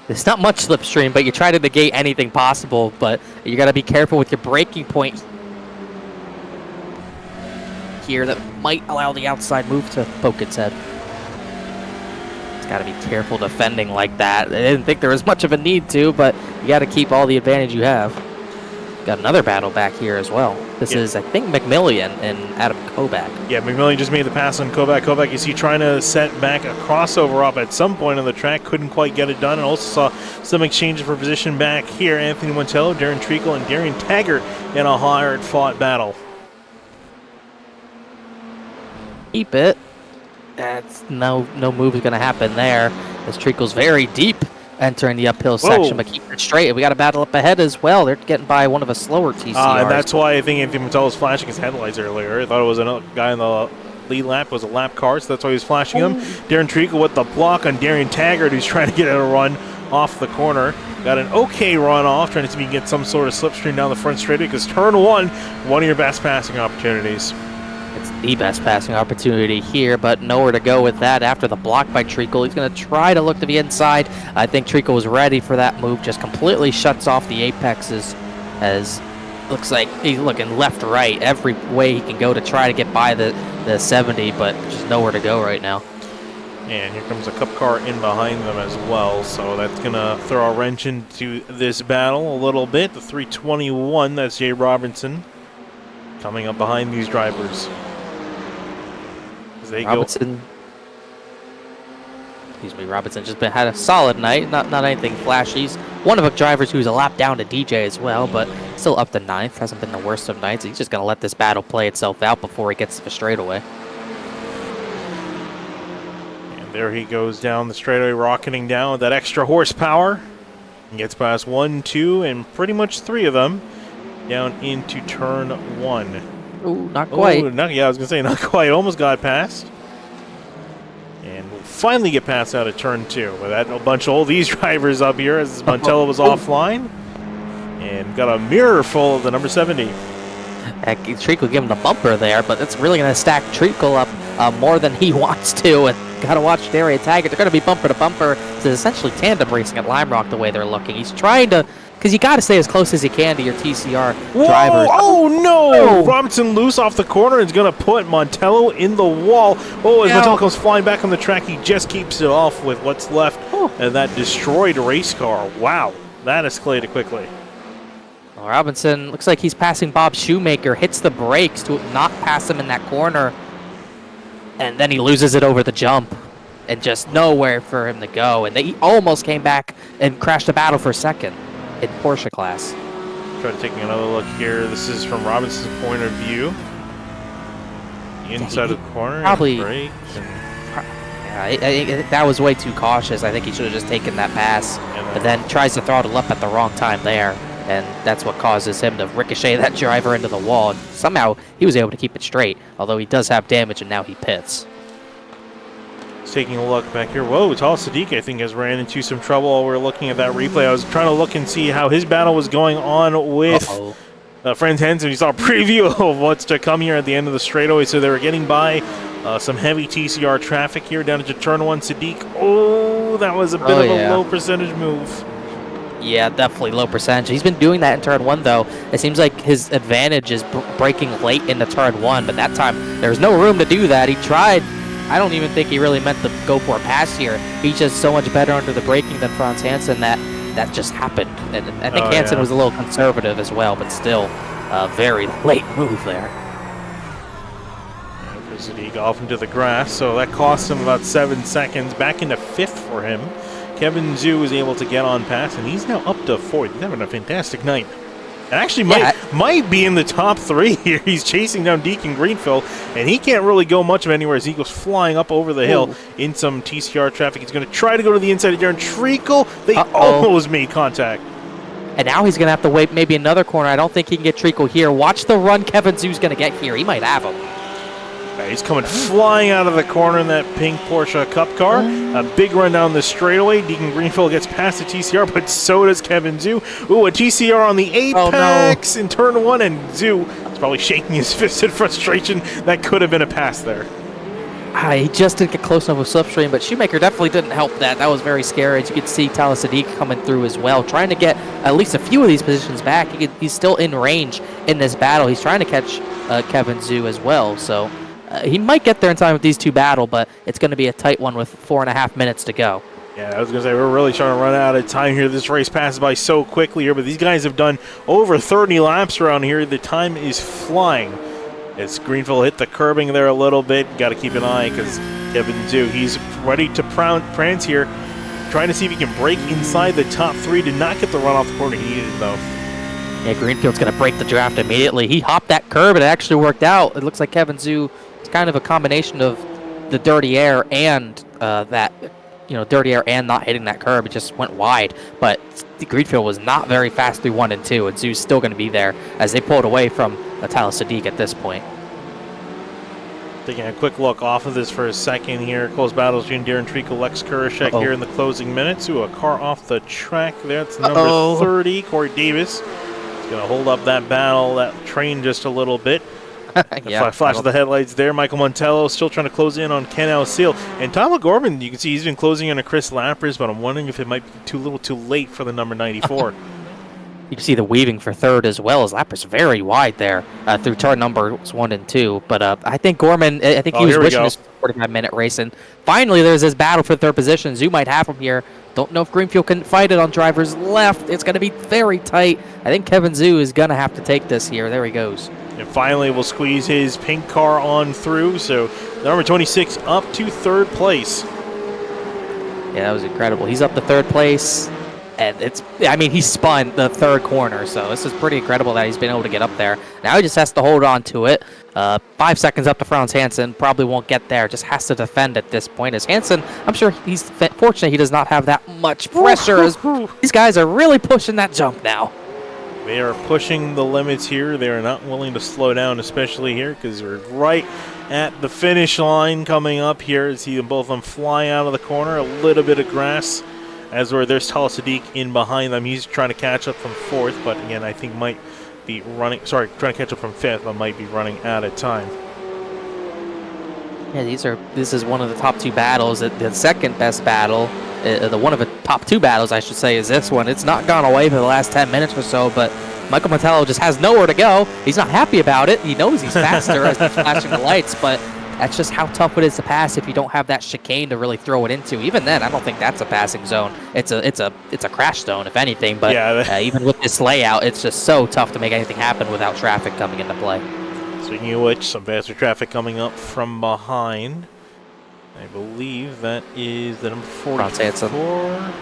There's not much slipstream, but you try to negate anything possible, but you got to be careful with your braking point here that might allow the outside move to poke its head. It's got to be careful defending like that. I didn't think there was much of a need to, but you got to keep all the advantage you have. Got another battle back here as well. This is, I think, McMillian and Adam Kovac. Yeah, McMillian just made the pass on Kovac. Kovac, you see, trying to set back a crossover up at some point on the track. Couldn't quite get it done. And also saw some exchanges for position back here. Anthony Montello, Darren Treacle, and Darian Taggart in a hard-fought battle. Keep it. That's no move is going to happen there. As Treacle's very deep entering the uphill section, but keep it straight. We got a battle up ahead as well. They're getting by one of the slower TCRs. And that's why I think Anthony Montello was flashing his headlights earlier. I thought it was another guy in the lead lap. It was a lap car, so that's why he was flashing them. Darren Treacle with the block on Darian Taggart, who's trying to get a run off the corner. Got an okay run off, trying to see if he can get some sort of slipstream down the front straightaway, because turn one of your best passing opportunities. It's the best passing opportunity here, but nowhere to go with that after the block by Treacle. He's going to try to look to the inside. I think Treacle was ready for that move. Just completely shuts off the apexes as looks like he's looking left, right, every way he can go to try to get by the 70, but just nowhere to go right now. And here comes a cup car in behind them as well, so that's going to throw a wrench into this battle a little bit. The 321, that's Jay Robinson, coming up behind these drivers. Robinson just had a solid night, not anything flashy. He's one of the drivers who's a lap down to DJ as well, but still up to 9th. Hasn't been the worst of nights. He's just going to let this battle play itself out before he gets to the straightaway. And there he goes down the straightaway, rocketing down with that extra horsepower. He gets past 1, 2, and pretty much 3 of them down into turn 1. Ooh, not quite. Yeah, I was going to say not quite. Almost got past. And we'll finally get past out of turn 2. With that, a bunch of all these drivers up here as Montello was offline. And got a mirror full of the number 70. Treacle gave him the bumper there, but it's really going to stack Treacle up more than he wants to. And got to watch Darian Taggart. They're going to be bumper to bumper. It's essentially tandem racing at Lime Rock the way they're looking. He's trying to... Because you got to stay as close as you can to your TCR drivers. Oh, no! Robinson loose off the corner and is going to put Montello in the wall. Oh, as Montello comes flying back on the track, he just keeps it off with what's left. And that destroyed race car. Wow, that escalated quickly. Well, Robinson looks like he's passing Bob Shoemaker, hits the brakes to not pass him in that corner. And then he loses it over the jump. And just nowhere for him to go. And he almost came back and crashed the battle for second in Porsche class. Try to take another look here. This is from Robinson's point of view. The inside of the corner. Probably. Yeah, that was way too cautious. I think he should have just taken that pass. But then tries to throttle up at the wrong time there. And that's what causes him to ricochet that driver into the wall. And somehow he was able to keep it straight. Although he does have damage and now he pits. Taking a look back here. Whoa, Tal Sadiq, I think, has ran into some trouble while we were looking at that replay. I was trying to look and see how his battle was going on with Franz Henson. You saw a preview of what's to come here at the end of the straightaway. So they were getting by some heavy TCR traffic here down into turn 1. Sadiq, that was a bit of a low percentage move. Yeah, definitely low percentage. He's been doing that in turn 1, though. It seems like his advantage is braking late into turn 1, but that time there was no room to do that. He tried. I don't even think he really meant to go for a pass here. He's just so much better under the braking than Franz Hansen that just happened. And I think Hansen was a little conservative as well, but still a very late move there. Sadiq off into the grass, so that cost him about 7 seconds. Back into 5th for him. Kevin Zhu was able to get on past, and he's now up to 4th. He's having a fantastic night. And actually might be in the top 3 here. He's chasing down Deacon Greenfield, and he can't really go much of anywhere as he goes flying up over the hill in some TCR traffic. He's going to try to go to the inside of Darren Treacle. They almost made contact. And now he's going to have to wait maybe another corner. I don't think he can get Treacle here. Watch the run Kevin Zhu's going to get here. He might have him. He's coming flying out of the corner in that pink Porsche Cup car. A big run down the straightaway. Deacon Greenfield gets past the TCR, but so does Kevin Zhu. Ooh, a TCR on the apex in turn 1, and Zhu is probably shaking his fist in frustration. That could have been a pass there. He just didn't get close enough with slipstream, but Shoemaker definitely didn't help that. That was very scary. As you could see, Talas Sadiq coming through as well, trying to get at least a few of these positions back. He's still in range in this battle. He's trying to catch Kevin Zhu as well, so he might get there in time with these two battle, but it's going to be a tight one with 4.5 minutes to go. Yeah, I was going to say, we're really trying to run out of time here. This race passes by so quickly here, but these guys have done over 30 laps around here. The time is flying. As Greenfield hit the curbing there a little bit, got to keep an eye because Kevin Zhu, he's ready to prance here, trying to see if he can break inside the top 3. Did not get the run off the corner he needed, though. Yeah, Greenfield's going to break the draft immediately. He hopped that curb, and it actually worked out. It looks like Kevin Zhu is kind of a combination of the dirty air and dirty air and not hitting that curb. It just went wide, but Greenfield was not very fast through 1 and 2, and Zhu's still going to be there as they pulled away from Talas Sadiq at this point. Taking a quick look off of this for a second here. Close battles between Darren Treacle, Lex Kurashek here in the closing minutes. Ooh, a car off the track there. That's number 30, Corey Davis. He's going to hold up that battle, that train just a little bit. Flash of the headlights there. Michael Montello still trying to close in on Ken Alseal. And Tyler Gorman, you can see he's been closing in on Chris Lappers, but I'm wondering if it might be too little too late for the number 94. You can see the weaving for 3rd as well, as Lappers very wide there through turn numbers 1 and 2. But I think Gorman, I think he was wishing this 45-minute race. And finally, there's this battle for 3rd position. Zhu might have him here. Don't know if Greenfield can fight it on driver's left. It's going to be very tight. I think Kevin Zhu is going to have to take this here. There he goes. And finally, we'll squeeze his pink car on through. So number 26 up to 3rd place. Yeah, that was incredible. He's up to 3rd place. And he spun the 3rd corner, so this is pretty incredible that he's been able to get up there. Now he just has to hold on to it. 5 seconds up to Franz Hansen, probably won't get there, just has to defend at this point. As Hansen, I'm sure he's fortunate he does not have that much pressure. As these guys are really pushing that jump now. They are pushing the limits here. They are not willing to slow down, especially here, because we're right at the finish line coming up here. See them both of them fly out of the corner, a little bit of grass. As where there's Talas Sadiq in behind them. He's trying to catch up from 4th, but again, I think might be running, trying to catch up from 5th, but might be running out of time. Yeah, this is one of the top 2 battles. The second best battle, one of the top 2 battles, I should say, is this one. It's not gone away for the last 10 minutes or so, but Michael Montello just has nowhere to go. He's not happy about it. He knows he's faster as he's flashing the lights, but that's just how tough it is to pass if you don't have that chicane to really throw it into. Even then, I don't think that's a passing zone. It's a crash zone, if anything. But even with this layout, it's just so tough to make anything happen without traffic coming into play. Speaking of which, some faster traffic coming up from behind. I believe that is the number 44.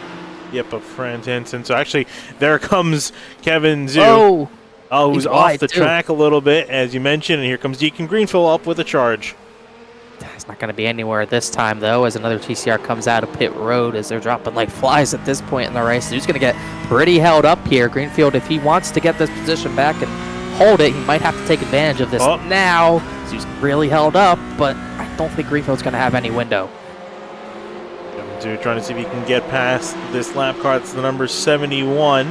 Yep, of Franz Hansen. So actually, there comes Kevin Zhu. Who's off the track a little bit, as you mentioned. And here comes Deacon Greenfield up with a charge. It's not going to be anywhere this time, though, as another TCR comes out of pit road as they're dropping like flies at this point in the race. Who's going to get pretty held up here. Greenfield, if he wants to get this position back and hold it, he might have to take advantage of this now. So he's really held up, but I don't think Greenfield's going to have any window. Trying to see if he can get past this lap car. It's the number 71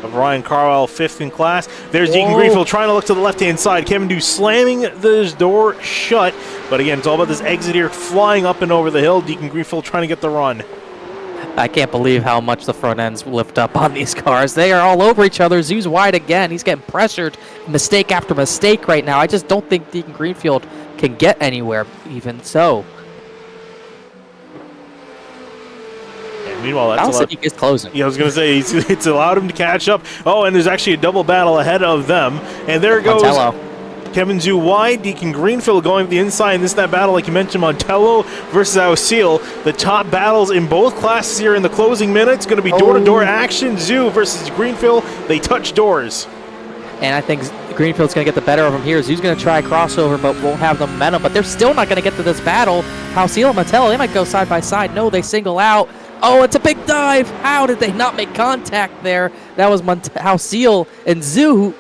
of Ryan Carwell, 5th in class. There's Deacon Greenfield trying to look to the left-hand side. Kevin Zhu slamming this door shut. But again, it's all about this exit here, flying up and over the hill. Deacon Greenfield trying to get the run. I can't believe how much the front ends lift up on these cars. They are all over each other. Zoo's wide again. He's getting pressured, mistake after mistake right now. I just don't think Deacon Greenfield can get anywhere, even so. Meanwhile, that's Sadiq is closing. Yeah, I was going to say, it's allowed him to catch up. Oh, and there's actually a double battle ahead of them. And there goes Kevin Zhu wide, Deacon Greenfield going to the inside. And this is that battle, like you mentioned, Montello versus Ausil. The top battles in both classes here in the closing minutes. Going to be door-to-door action. Zhu versus Greenfield. They touch doors. And I think Greenfield's going to get the better of him here. Zhu's going to try crossover, but won't have the momentum. But they're still not going to get to this battle. Ausil and Montello, they might go side by side. No, they single out. Oh, it's a big dive. How did they not make contact there? That was Ausil and Zhu,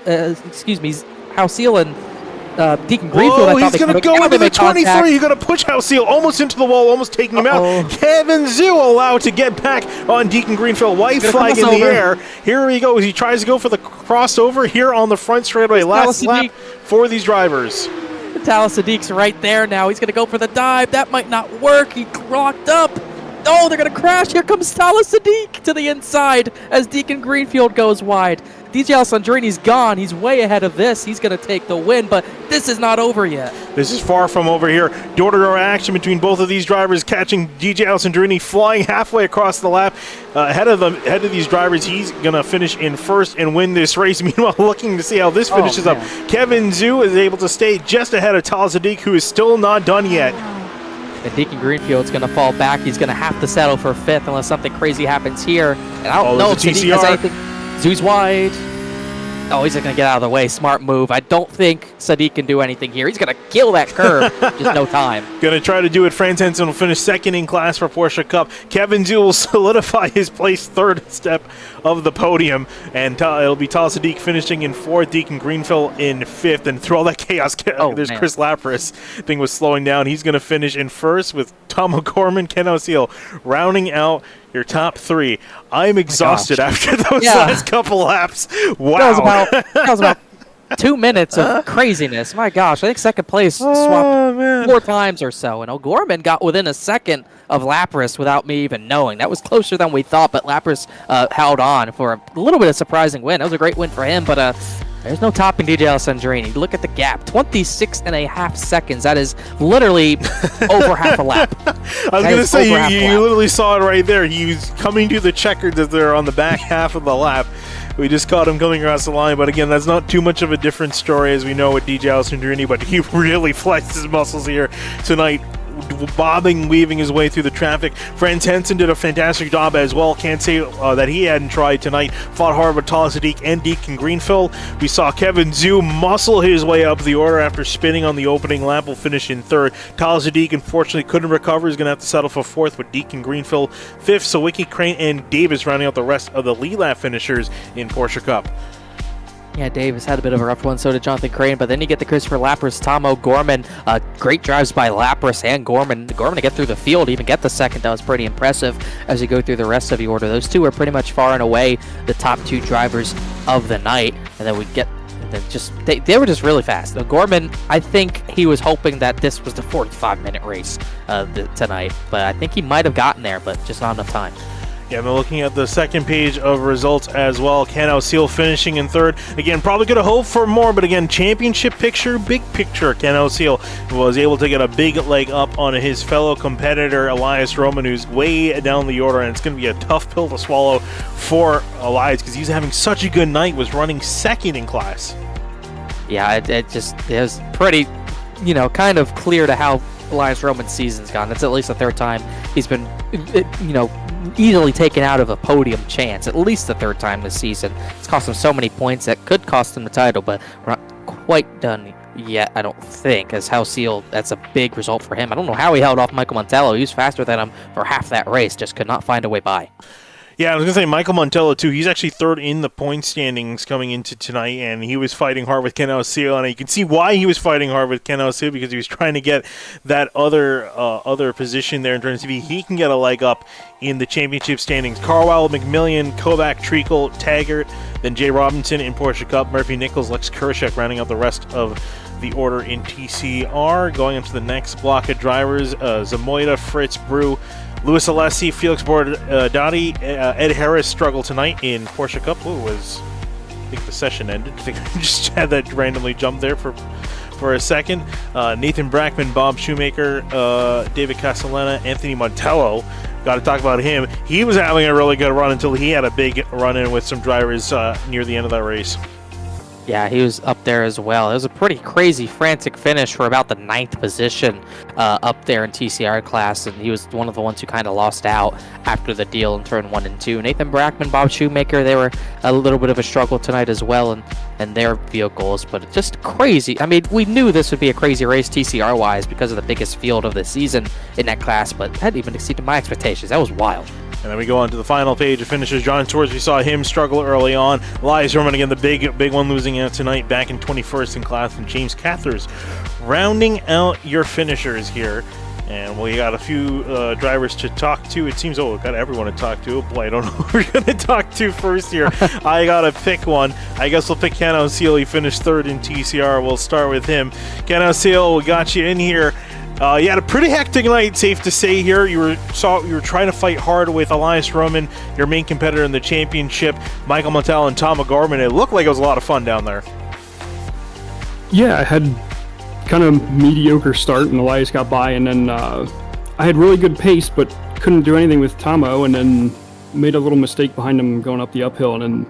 Ausil and Deacon Greenfield. Oh, he's going to go into the 23. He's going to push Ausil almost into the wall, almost taking him out. Kevin Zhu allowed to get back on Deacon Greenfield. White flag in the air. Here he goes. He tries to go for the crossover here on the front straightaway. Last lap for these drivers. Sadiq's right there now. He's going to go for the dive. That might not work. He locked up. Oh, they're going to crash. Here comes Sadiq to the inside as Deacon Greenfield goes wide. DJ Alessandrini's gone. He's way ahead of this. He's going to take the win, but this is not over yet. This is far from over here. Door-to-door action between both of these drivers, catching DJ Alessandrini flying halfway across the lap. Ahead of these drivers, he's going to finish in first and win this race. Meanwhile, looking to see how this finishes up. Kevin Zhu is able to stay just ahead of Sadiq, who is still not done yet. And Deacon Greenfield's going to fall back. He's going to have to settle for fifth unless something crazy happens here. And I don't know if Sadiq has anything. Zhu's wide. Oh, he's going to get out of the way. Smart move. I don't think Sadiq can do anything here. He's going to kill that curve. Just no time. Going to try to do it. Franz Henson will finish second in class for Porsche Cup. Kevin Zhu will solidify his place third step of the podium. And it'll be Sadiq finishing in fourth, Deacon Greenfield in fifth. And through all that chaos, there's Chris Lapras. Thing was slowing down. He's going to finish in first with Tom O'Gorman, Ken Ausil rounding out your top three. I'm exhausted after those last couple laps. Wow. That was about 2 minutes of craziness. My gosh, I think second place swapped 4 times or so. And O'Gorman got within a second of Lapras without me even knowing. That was closer than we thought, but Lapras held on for a little bit of surprising win. That was a great win for him, but there's no topping DJ Alessandrini. Look at the gap, 26.5 seconds. That is literally over half a lap. I was going to say, you literally saw it right there. He was coming to the checkers as they're on the back half of the lap. We just caught him coming across the line, but again, that's not too much of a different story as we know with DJ Alessandrini, but he really flexed his muscles here tonight, bobbing, weaving his way through the traffic. Franz Henson did a fantastic job as well. Can't say that he hadn't tried tonight. Fought hard with Sadiq and Deacon Greenfield. We saw Kevin Zhu muscle his way up the order after spinning on the opening lap. Will finish in third. Sadiq unfortunately couldn't recover. He's going to have to settle for fourth with Deacon Greenfield fifth. Sawicki, Crane, and Davis rounding out the rest of the lead lap finishers in Porsche Cup. Yeah, Davis had a bit of a rough one, so did Jonathan Crane, but then you get the Christopher Lapras, Tom O'Gorman. Great drives by Lapras and Gorman. Gorman to get through the field, even get the second. That was pretty impressive as you go through the rest of the order. Those two are pretty much far and away the top 2 drivers of the night. And then we get they were just really fast. O'Gorman, I think he was hoping that this was the 45-minute race tonight, but I think he might have gotten there, but just not enough time. Yeah, we're looking at the second page of results as well. Ken Ausil finishing in third. Again, probably going to hope for more, but again, championship picture, big picture. Ken Ausil was able to get a big leg up on his fellow competitor, Elias Roman, who's way down the order, and it's going to be a tough pill to swallow for Elias because he's having such a good night, was running second in class. Yeah, it was pretty, kind of clear to how Elias Roman's season's gone. That's at least the third time he's been, easily taken out of a podium chance, at least the third time this season. It's cost him so many points that could cost him the title, but we're not quite done yet, I don't think, as Ausil, that's a big result for him. I don't know how he held off Michael Montello. He was faster than him for half that race, just could not find a way by. Yeah, I was going to say Michael Montello, too. He's actually third in the point standings coming into tonight, and he was fighting hard with Ken Ausil, and you can see why he was fighting hard with Ken Ausil, because he was trying to get that other position there in terms of he can get a leg up in the championship standings. Carwile, McMillian, Kovac, Treacle, Taggart, then Jay Robinson in Porsche Cup, Murphy Nichols, Lex Kershak rounding out the rest of the order in TCR. Going into the next block of drivers, Zamoyda, Fritz, Brew, Louis Alessi, Felix Bordati, Ed Harris struggled tonight in Porsche Cup. I think the session ended. I think I just had that randomly jump there for a second. Nathan Brackman, Bob Shoemaker, David Castellana, Anthony Montello. Got to talk about him. He was having a really good run until he had a big run-in with some drivers near the end of that race. Yeah, he was up there as well. It was a pretty crazy, frantic finish for about the 9th position up there in TCR class, and he was one of the ones who kind of lost out after the deal in turn 1 and 2. Nathan Brackman, Bob Shoemaker, they were a little bit of a struggle tonight as well in their vehicles, but just crazy. I mean, we knew this would be a crazy race TCR-wise because of the biggest field of the season in that class, but that even exceeded my expectations. That was wild. And then we go on to the final page of finishes. John Torres, we saw him struggle early on. Elias Roman, again, the big one losing out tonight, back in 21st in class. And James Cathers rounding out your finishers here. And we got a few drivers to talk to. It seems, we've got everyone to talk to. Oh boy, I don't know who we're going to talk to first here. I got to pick one. I guess we'll pick Ken O'Seal. He finished 3rd in TCR. We'll start with him. Ken O'Seal, we got you in here. You had a pretty hectic night, safe to say here. You were trying to fight hard with Elias Roman, your main competitor in the championship, Michael Montel and Tom O'Gorman. It looked like it was a lot of fun down there. Yeah, I had kind of mediocre start, and Elias got by, and then I had really good pace, but couldn't do anything with Tomo, and then made a little mistake behind him going up the uphill, and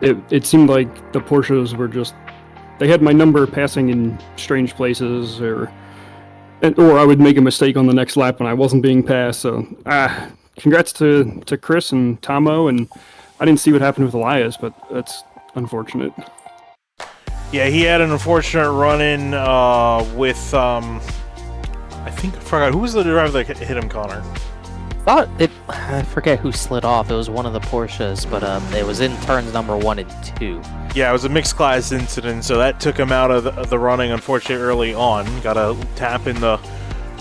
it seemed like the Porsches were just, they had my number passing in strange places, or I would make a mistake on the next lap when I wasn't being passed. So, congrats to Chris and Tomo, and I didn't see what happened with Elias, but that's unfortunate. Yeah, he had an unfortunate run-in with, I forgot, who was the driver that hit him, Connor? I forget who slid off. It was one of the Porsches, but it was in turns number 1 and 2. Yeah, it was a mixed class incident, so that took him out of the running, unfortunately, early on. Got a tap in the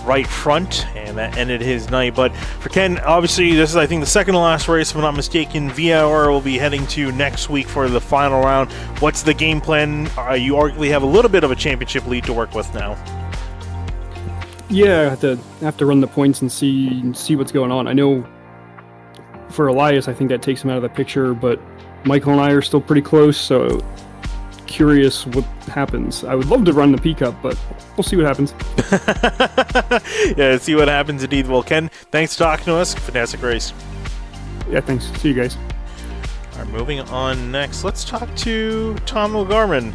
right front, and that ended his night. But for Ken, obviously, this is, I think, the second to last race, if I'm not mistaken. VIR will be heading to next week for the final round. What's the game plan? You arguably have a little bit of a championship lead to work with now. Yeah, I have to run the points and see what's going on. I know for Elias, I think that takes him out of the picture, but Michael and I are still pretty close, so curious what happens. I would love to run the P Cup, but we'll see what happens. Yeah, see what happens indeed. Well, Ken, thanks for talking to us. Fantastic race. Yeah, thanks. See you guys. All right, moving on next. Let's talk to Tom O'Gorman.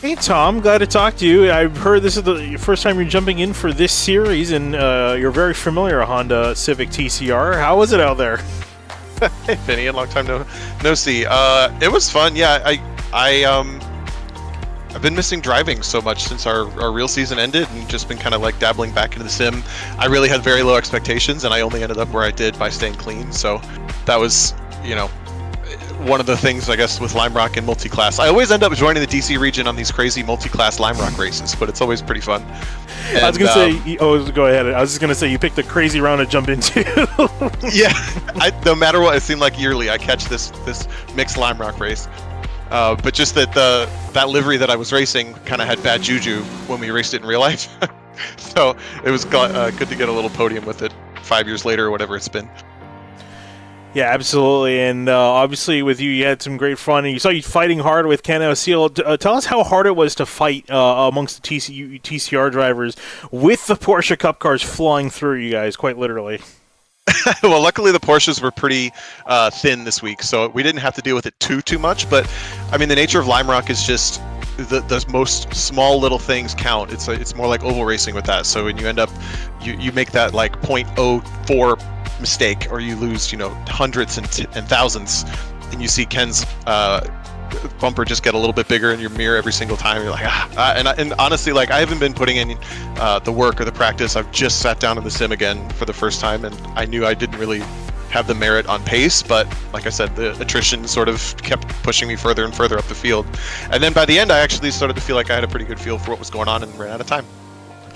Hey, Tom, glad to talk to you. I've heard this is the first time you're jumping in for this series, and you're very familiar with Honda Civic TCR. How was it out there? Hey, Vinny, a long time no see. It was fun. Yeah, I've been missing driving so much since our real season ended, and just been kind of like dabbling back into the sim. I really had very low expectations, and I only ended up where I did by staying clean. So that was, one of the things, I guess, with Lime Rock and multi-class. I always end up joining the DC region on these crazy multi-class Lime Rock races, but it's always pretty fun. And, I was going to say, go ahead. I was just going to say, you picked a crazy round to jump into. Yeah, no matter what, it seemed like yearly I catch this mixed Lime Rock race. But just that livery that I was racing kind of had bad juju when we raced it in real life. So it was good to get a little podium with it 5 years later or whatever it's been. Yeah, absolutely. And obviously with you had some great fun. And you saw you fighting hard with Ken O'Seal. Tell us how hard it was to fight amongst the TCR drivers with the Porsche Cup cars flying through you guys, quite literally. Well, luckily the Porsches were pretty thin this week, so we didn't have to deal with it too much. But I mean, the nature of Lime Rock is just the most small little things count. It's more like oval racing with that. So when you end up, you make that like 0.04 mistake, or you lose hundreds and thousands, and you see Ken's bumper just get a little bit bigger in your mirror every single time. You're like, and honestly, like, I haven't been putting in the work or the practice. I've just sat down in the sim again for the first time, and I knew I didn't really have the merit on pace, but like I said, the attrition sort of kept pushing me further and further up the field. And then by the end, I actually started to feel like I had a pretty good feel for what was going on and ran out of time.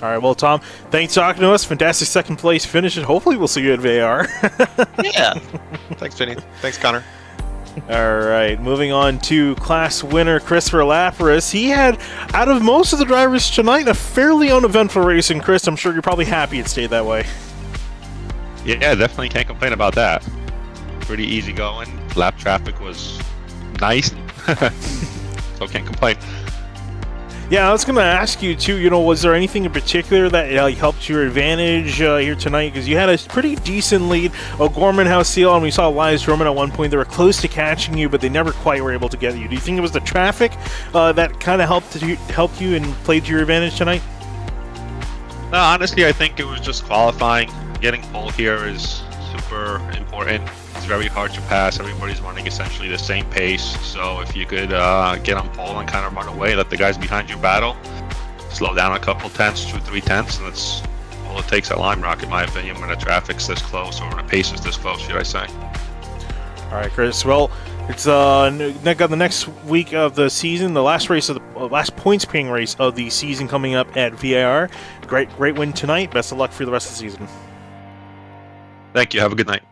All right, well, Tom, thanks for talking to us. Fantastic second place finish, and hopefully we'll see you at VAR. Yeah. Thanks, Vinny. Thanks, Connor. All right, moving on to class winner Christopher Lapras. He had, out of most of the drivers tonight, a fairly uneventful race. And Chris, I'm sure you're probably happy it stayed that way. Yeah, definitely can't complain about that. Pretty easy going. Lap traffic was nice, so can't complain. Yeah, I was going to ask you too. Was there anything in particular that helped your advantage here tonight? Because you had a pretty decent lead. O'Gorman, Houseel, and we saw Elias Roman at one point. They were close to catching you, but they never quite were able to get you. Do you think it was the traffic that kind of helped you and played to your advantage tonight? No, honestly, I think it was just qualifying. Getting pole here is super important. It's very hard to pass. Everybody's running essentially the same pace. So if you could get on pole and kind of run away, let the guys behind you battle, slow down a couple tenths, 2-3 tenths, and that's all it takes at Lime Rock, in my opinion, when the traffic's this close, or when the pace is this close, should I say. All right, Chris. Well, it's the next week of the season, the last race of the last points paying race of the season coming up at VIR. Great win tonight. Best of luck for the rest of the season. Thank you. Have a good night.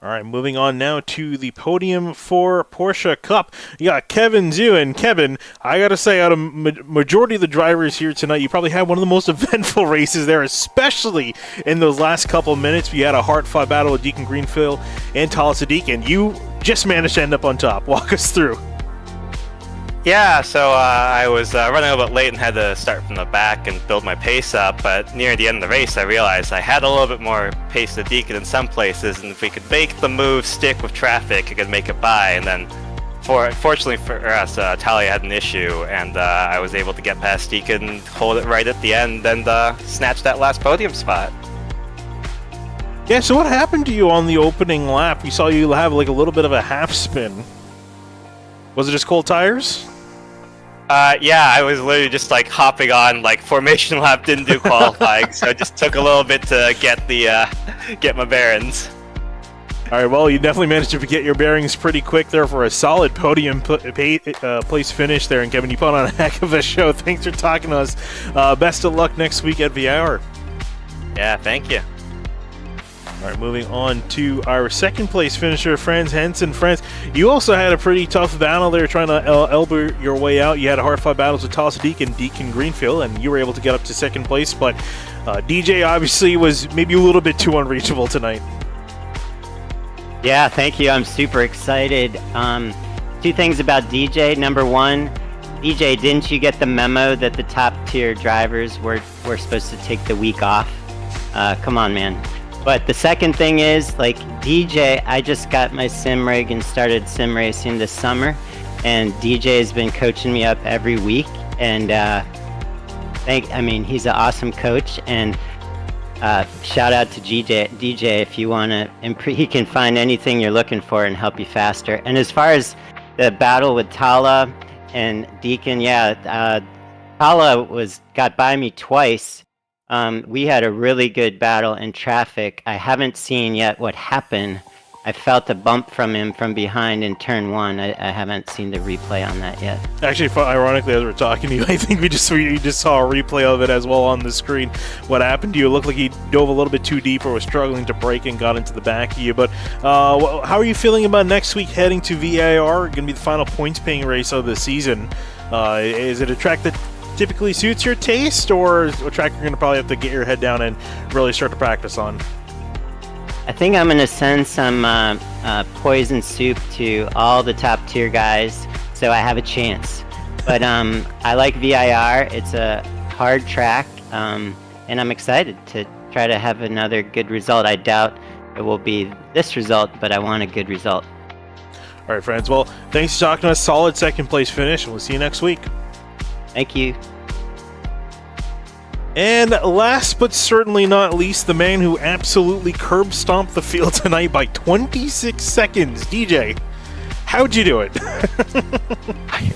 All right, moving on now to the podium for Porsche Cup. You got Kevin Zhu, and Kevin, I got to say, out of majority of the drivers here tonight, you probably had one of the most eventful races there, especially in those last couple minutes. You had a hard-fought battle with Deacon Greenfield and Tal Sadiq, and you just managed to end up on top. Walk us through. Yeah, so I was running a little bit late and had to start from the back and build my pace up, but near the end of the race I realized I had a little bit more pace to Deacon in some places, and if we could make the move stick with traffic, I could make it by. And then, fortunately for us, Talia had an issue, and I was able to get past Deacon, hold it right at the end, and snatch that last podium spot. Yeah, so what happened to you on the opening lap? We saw you have like a little bit of a half spin. Was it just cold tires? Yeah, I was literally just like hopping on like formation lap, didn't do qualifying, so it just took a little bit to get my bearings. All right, well, you definitely managed to get your bearings pretty quick there for a solid podium place finish there. And Kevin, you put on a heck of a show. Thanks for talking to us. Best of luck next week at VIR. Yeah, thank you. All right, moving on to our second place finisher, Franz Henson. Franz, you also had a pretty tough battle there trying to elbow your way out. You had a hard-fought battles with Tal Sadiq and Deacon Greenfield, and you were able to get up to second place, but DJ obviously was maybe a little bit too unreachable tonight. Yeah, thank you. I'm super excited. Two things about DJ. Number one, DJ, didn't you get the memo that the top-tier drivers were supposed to take the week off? Come on, man. But the second thing is, like, DJ, I just got my sim rig and started sim racing this summer, and DJ has been coaching me up every week, and he's an awesome coach, and shout out to DJ if you want to he can find anything you're looking for and help you faster. And as far as the battle with Tala and Deacon, Tala got by me twice. We had a really good battle in traffic. I haven't seen yet what happened. I felt a bump from him from behind in turn one. I haven't seen the replay on that yet. Actually, ironically, as we're talking to you, I think we just saw a replay of it as well on the screen. What happened to you? It looked like he dove a little bit too deep or was struggling to brake and got into the back of you. But how are you feeling about next week heading to VIR? Going to be the final points-paying race of the season. Is it a track that typically suits your taste, or a track you're going to probably have to get your head down and really start to practice on? I think I'm going to send some poison soup to all the top tier guys so I have a chance. But I like VIR. It's a hard track, and I'm excited to try to have another good result. I doubt it will be this result, but I want a good result. All right, friends. Well, thanks for talking to us. Solid second place finish, and we'll see you next week. Thank you. And last but certainly not least, the man who absolutely curb stomped the field tonight by 26 seconds. DJ, how'd you do it?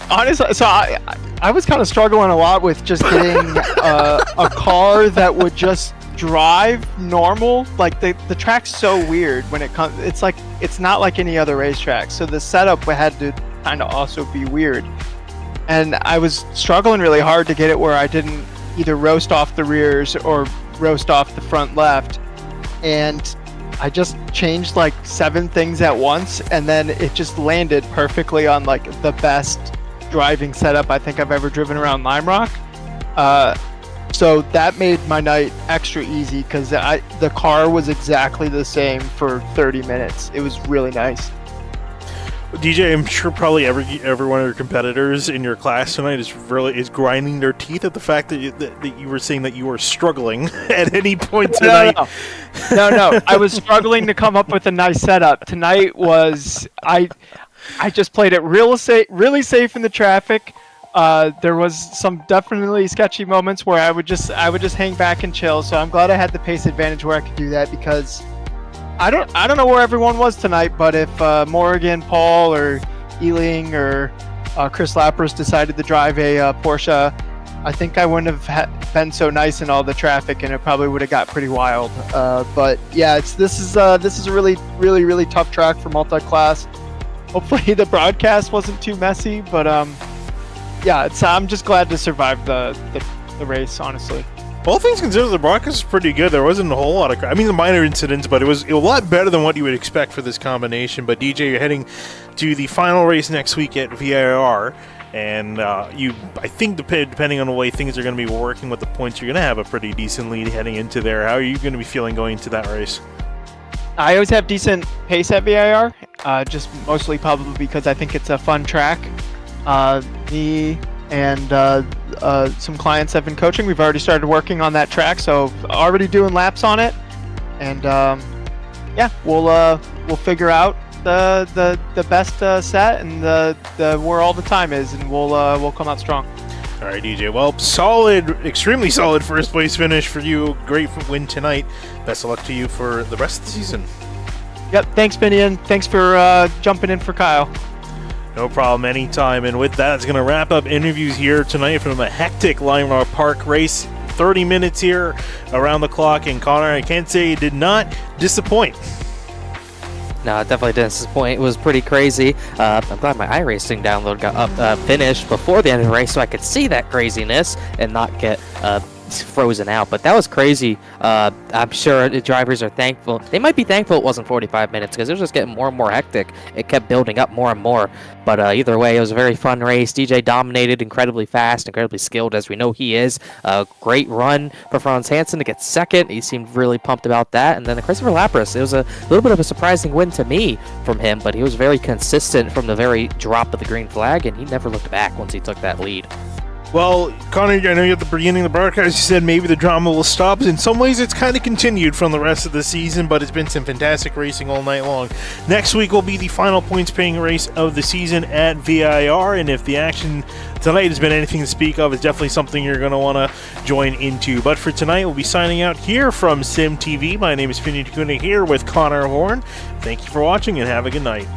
Honestly, so I was kind of struggling a lot with just getting a car that would just drive normal. Like the track's so weird when it comes. It's like it's not like any other racetrack. So the setup had to kind of also be weird. And I was struggling really hard to get it where I didn't either roast off the rears or roast off the front left. And I just changed like 7 things at once, and then it just landed perfectly on like the best driving setup I think I've ever driven around Lime Rock. So that made my night extra easy because the car was exactly the same for 30 minutes. It was really nice. DJ, I'm sure probably every one of your competitors in your class tonight is grinding their teeth at the fact that you were saying that you were struggling at any point tonight. No. I was struggling to come up with a nice setup. Tonight was I just played it really safe in the traffic. There was some definitely sketchy moments where I would just hang back and chill. So I'm glad I had the pace advantage where I could do that because I don't know where everyone was tonight, but if Morgan, Paul, or Ealing or Chris Lappers decided to drive a Porsche, I think I wouldn't have been so nice in all the traffic, and it probably would have got pretty wild. But yeah, this is a really tough track for multi-class. Hopefully the broadcast wasn't too messy, but yeah, I'm just glad to survive the race, honestly. All things considered, the broadcast was pretty good. There wasn't a whole lot of... the minor incidents, but it was a lot better than what you would expect for this combination. But DJ, you're heading to the final race next week at VIR, and I think depending on the way things are going to be working with the points, you're going to have a pretty decent lead heading into there. How are you going to be feeling going into that race? I always have decent pace at VIR, just mostly probably because I think it's a fun track. Me and some clients have been coaching. We've already started working on that track, so already doing laps on it. And yeah, we'll figure out the best set and the where all the time is, and we'll come out strong. All right, DJ. Well, solid, extremely solid first place finish for you. Great win tonight. Best of luck to you for the rest of the season. Yep. Thanks, Binion. Thanks for jumping in for Kyle. No problem, anytime. And with that, it's going to wrap up interviews here tonight from a hectic Lime Rock Park race. 30 minutes here around the clock. And Connor, I can't say it did not disappoint. No, it definitely didn't disappoint. It was pretty crazy. I'm glad my iRacing download got finished before the end of the race so I could see that craziness and not get frozen out. But that was crazy. I'm sure the drivers are thankful. They might be thankful it wasn't 45 minutes because it was just getting more and more hectic. It kept building up more and more. But either way, it was a very fun race. DJ dominated, incredibly fast, incredibly skilled, as we know he is. Great run for Franz Hansen to get second. He seemed really pumped about that. And then Christopher Lapras, it was a little bit of a surprising win to me from him, but he was very consistent from the very drop of the green flag, and he never looked back once he took that lead. Well, Connor, I know at the beginning of the broadcast you said maybe the drama will stop. In some ways, it's kind of continued from the rest of the season, but it's been some fantastic racing all night long. Next week will be the final points-paying race of the season at VIR, and if the action tonight has been anything to speak of, it's definitely something you're going to want to join into. But for tonight, we'll be signing out here from Sim TV. My name is Finney Takuna here with Connor Horn. Thank you for watching, and have a good night.